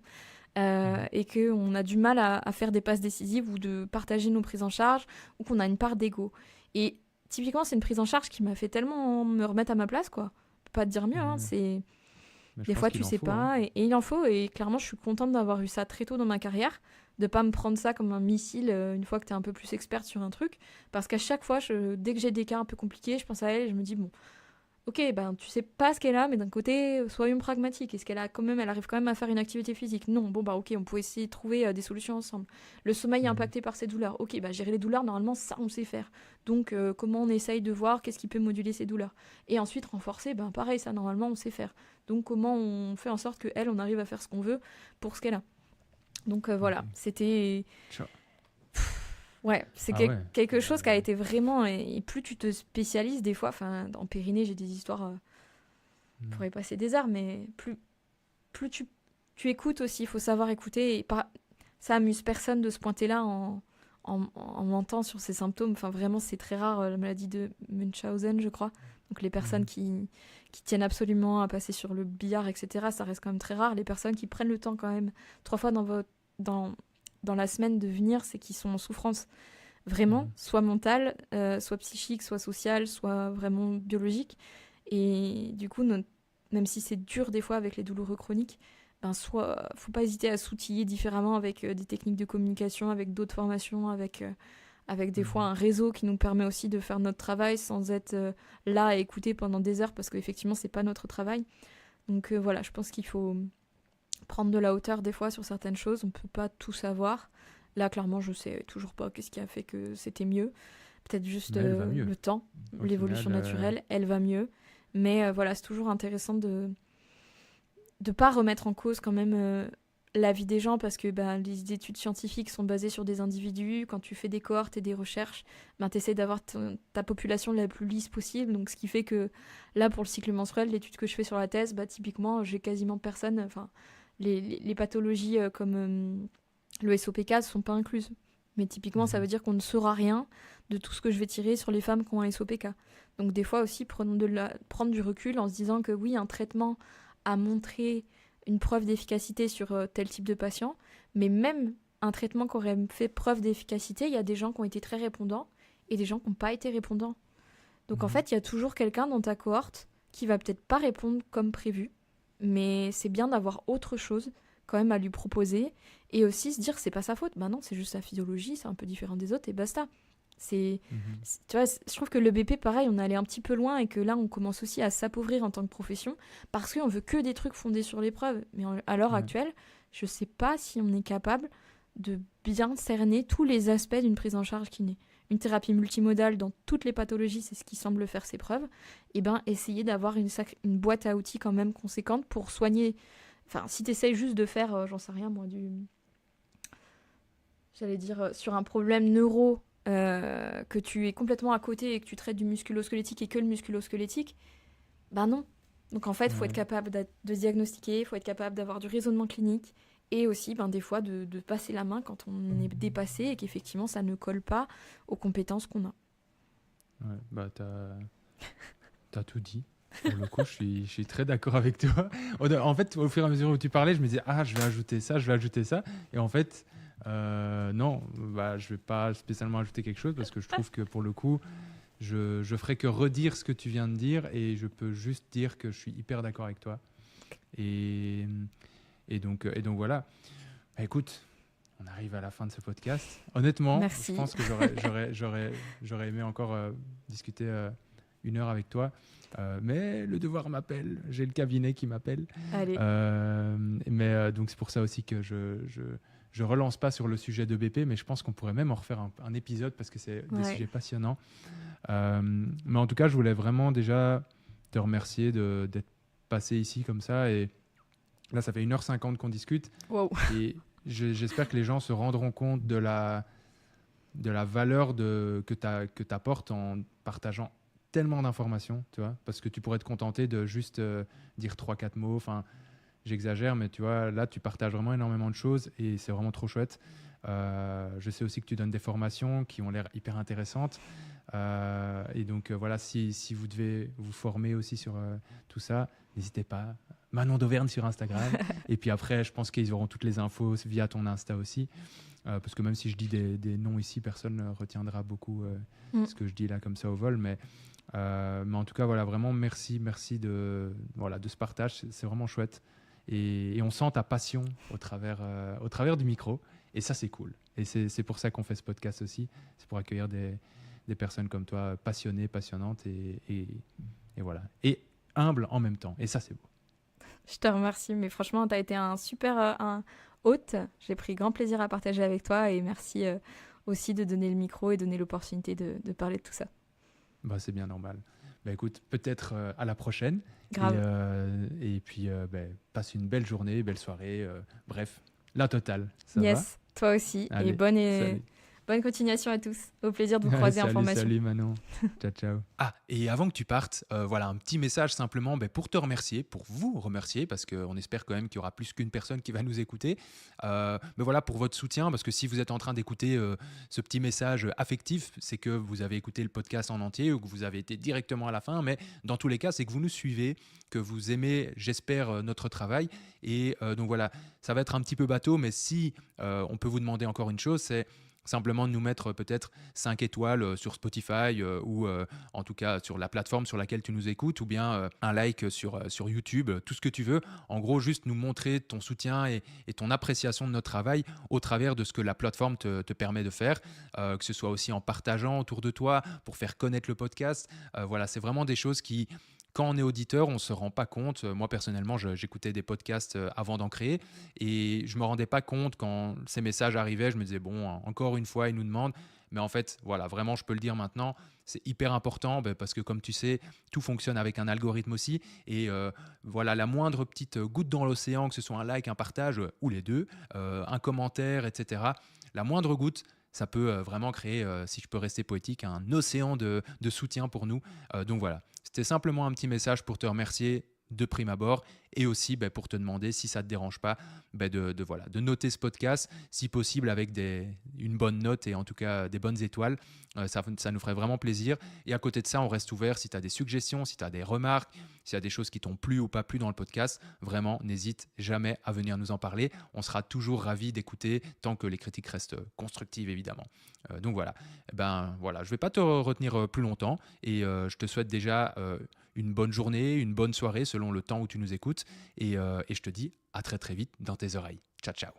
Et qu'on a du mal à faire des passes décisives ou de partager nos prises en charge, ou qu'on a une part d'ego. Et typiquement, c'est une prise en charge qui m'a fait tellement me remettre à ma place, quoi. Je peux pas te dire mieux, hein, c'est... Des fois, tu sais pas, et il en faut, et clairement, je suis contente d'avoir eu ça très tôt dans ma carrière, de pas me prendre ça comme un missile une fois que t'es un peu plus experte sur un truc, parce qu'à chaque fois, dès que j'ai des cas un peu compliqués, je pense à elle et je me dis, bon, ok, ben tu sais pas ce qu'elle a, mais d'un côté, soyons pragmatiques. Est-ce qu'elle a quand même, elle arrive quand même à faire une activité physique? Non, bon bah ok, on peut essayer de trouver des solutions ensemble. Le sommeil est impacté par ses douleurs. Ok, bah gérer les douleurs, normalement ça on sait faire. Donc comment on essaye de voir qu'est-ce qui peut moduler ces douleurs? Et ensuite renforcer, ben pareil, ça normalement on sait faire. Donc comment on fait en sorte que elle, on arrive à faire ce qu'on veut pour ce qu'elle a. Donc voilà, c'était... Ouais, c'est quelque chose qui a été vraiment... Et plus tu te spécialises des fois, enfin, en périnée, j'ai des histoires... Je pourrais passer des heures, mais plus tu écoutes aussi, il faut savoir écouter. Et ça amuse personne de se pointer là en mentant sur ses symptômes. Enfin, vraiment, c'est très rare, la maladie de Munchausen, je crois. Donc les personnes qui tiennent absolument à passer sur le billard, etc., ça reste quand même très rare. Les personnes qui prennent le temps quand même 3 fois dans la semaine de venir, c'est qu'ils sont en souffrance vraiment, soit mentale, soit psychique, soit sociale, soit vraiment biologique. Et du coup, même si c'est dur des fois avec les douloureux chroniques, faut pas hésiter à s'outiller différemment avec des techniques de communication, avec d'autres formations, avec des fois un réseau qui nous permet aussi de faire notre travail sans être là à écouter pendant des heures, parce qu'effectivement, c'est pas notre travail. Donc voilà, je pense qu'il faut prendre de la hauteur des fois sur certaines choses, on peut pas tout savoir. Là, clairement, je sais toujours pas qu'est-ce qui a fait que c'était mieux. Peut-être juste le temps, l'évolution naturelle, elle va mieux. Mais voilà, c'est toujours intéressant de pas remettre en cause quand même la vie des gens, parce que les études scientifiques sont basées sur des individus. Quand tu fais des cohortes et des recherches, tu essaies d'avoir ta population la plus lisse possible. Donc, ce qui fait que là, pour le cycle menstruel, l'étude que je fais sur la thèse, typiquement, j'ai quasiment personne... Enfin, les pathologies comme le SOPK ne sont pas incluses. Mais typiquement, ça veut dire qu'on ne saura rien de tout ce que je vais tirer sur les femmes qui ont un SOPK. Donc des fois aussi, prendre du recul en se disant que oui, un traitement a montré une preuve d'efficacité sur tel type de patient, mais même un traitement qui aurait fait preuve d'efficacité, il y a des gens qui ont été très répondants et des gens qui n'ont pas été répondants. Donc en fait, il y a toujours quelqu'un dans ta cohorte qui va peut-être pas répondre comme prévu, mais c'est bien d'avoir autre chose quand même à lui proposer, et aussi se dire que c'est pas sa faute. Non, c'est juste sa physiologie, c'est un peu différent des autres, et basta. Tu vois, je trouve que le BP, pareil, on est allé un petit peu loin, et que là, on commence aussi à s'appauvrir en tant que profession, parce qu'on veut que des trucs fondés sur l'épreuve. Mais à l'heure actuelle, je sais pas si on est capable de bien cerner tous les aspects d'une prise en charge kiné. Une thérapie multimodale dans toutes les pathologies, c'est ce qui semble faire ses preuves. Et essayer d'avoir une boîte à outils quand même conséquente pour soigner. Enfin, si tu essayes juste de faire, j'en sais rien moi, j'allais dire, sur un problème neuro, que tu es complètement à côté et que tu traites du musculo-squelettique et que le musculo-squelettique, non. Donc en fait, il faut être capable de diagnostiquer, il faut être capable d'avoir du raisonnement clinique, et aussi des fois de passer la main quand on est dépassé et qu'effectivement ça ne colle pas aux compétences qu'on a. Ouais, t'as tout dit. Pour le coup, je suis très d'accord avec toi. En fait, au fur et à mesure où tu parlais, je me disais, je vais ajouter ça. Et en fait, non, je vais pas spécialement ajouter quelque chose, parce que je trouve que pour le coup, je ferai que redire ce que tu viens de dire, et je peux juste dire que je suis hyper d'accord avec toi. Et donc voilà. Écoute, on arrive à la fin de ce podcast. Honnêtement, merci. Je pense que j'aurais aimé encore discuter 1 heure avec toi. Mais le devoir m'appelle, j'ai le cabinet qui m'appelle. Allez. Donc c'est pour ça aussi que je relance pas sur le sujet de BP, mais je pense qu'on pourrait même en refaire un épisode, parce que c'est des sujets passionnants. Mais en tout cas, je voulais vraiment déjà te remercier d'être passé ici comme ça. Et là, ça fait 1h50 qu'on discute. Wow. Et J'espère que les gens se rendront compte de la valeur que tu apportes en partageant tellement d'informations, tu vois, parce que tu pourrais te contenter de juste dire 3-4 mots, enfin, j'exagère, mais tu vois, là, tu partages vraiment énormément de choses et c'est vraiment trop chouette. Je sais aussi que tu donnes des formations qui ont l'air hyper intéressantes. Et donc, voilà, si vous devez vous former aussi sur tout ça, n'hésitez pas. Manon d'Auvergne sur Instagram. Et puis après, je pense qu'ils auront toutes les infos via ton Insta aussi. Parce que même si je dis des noms ici, personne ne retiendra beaucoup ce que je dis là comme ça au vol. Mais en tout cas, voilà, vraiment, merci de ce partage. C'est vraiment chouette. Et on sent ta passion au travers du micro. Et ça, c'est cool. Et c'est pour ça qu'on fait ce podcast aussi. C'est pour accueillir des personnes comme toi, passionnées, passionnantes et voilà. Et humbles en même temps. Et ça, c'est beau. Je te remercie, mais franchement, tu as été un super un hôte. J'ai pris grand plaisir à partager avec toi et merci aussi de donner le micro et donner l'opportunité de parler de tout ça. Bah, c'est bien normal. Bah, écoute, peut-être à la prochaine. Grave. Et puis, passe une belle journée, belle soirée. Bref, la totale. Ça yes, va toi aussi. Allez, et bonne continuation à tous. Au plaisir de vous croiser en formation. Salut Manon. Ciao, ciao. Ah, et avant que tu partes, voilà un petit message simplement pour te remercier, pour vous remercier, parce qu'on espère quand même qu'il y aura plus qu'une personne qui va nous écouter. Mais voilà, pour votre soutien, parce que si vous êtes en train d'écouter ce petit message affectif, c'est que vous avez écouté le podcast en entier ou que vous avez été directement à la fin. Mais dans tous les cas, c'est que vous nous suivez, que vous aimez, j'espère, notre travail. Et donc voilà, ça va être un petit peu bateau, mais si on peut vous demander encore une chose, c'est simplement de nous mettre peut-être 5 étoiles sur Spotify ou en tout cas sur la plateforme sur laquelle tu nous écoutes, ou bien un like sur YouTube, tout ce que tu veux. En gros, juste nous montrer ton soutien et ton appréciation de notre travail au travers de ce que la plateforme te permet de faire, que ce soit aussi en partageant autour de toi pour faire connaître le podcast. Voilà, c'est vraiment des choses qui... Quand on est auditeur, on ne se rend pas compte. Moi, personnellement, j'écoutais des podcasts avant d'en créer et je ne me rendais pas compte quand ces messages arrivaient. Je me disais, bon, encore une fois, ils nous demandent. Mais en fait, voilà, vraiment, je peux le dire maintenant, c'est hyper important parce que, comme tu sais, tout fonctionne avec un algorithme aussi. Et voilà, la moindre petite goutte dans l'océan, que ce soit un like, un partage ou les deux, un commentaire, etc., la moindre goutte, ça peut vraiment créer, si je peux rester poétique, un océan de soutien pour nous. Donc voilà, c'était simplement un petit message pour te remercier de prime abord et aussi pour te demander si ça ne te dérange pas de noter ce podcast, si possible avec une bonne note et en tout cas des bonnes étoiles. Ça nous ferait vraiment plaisir. Et à côté de ça, on reste ouvert si tu as des suggestions, si tu as des remarques, s'il y a des choses qui t'ont plu ou pas plu dans le podcast. Vraiment, n'hésite jamais à venir nous en parler. On sera toujours ravis d'écouter tant que les critiques restent constructives, évidemment. Donc voilà. Je ne vais pas te retenir plus longtemps et je te souhaite déjà une bonne journée, une bonne soirée selon le temps où tu nous écoutes et je te dis à très très vite dans tes oreilles. Ciao, ciao.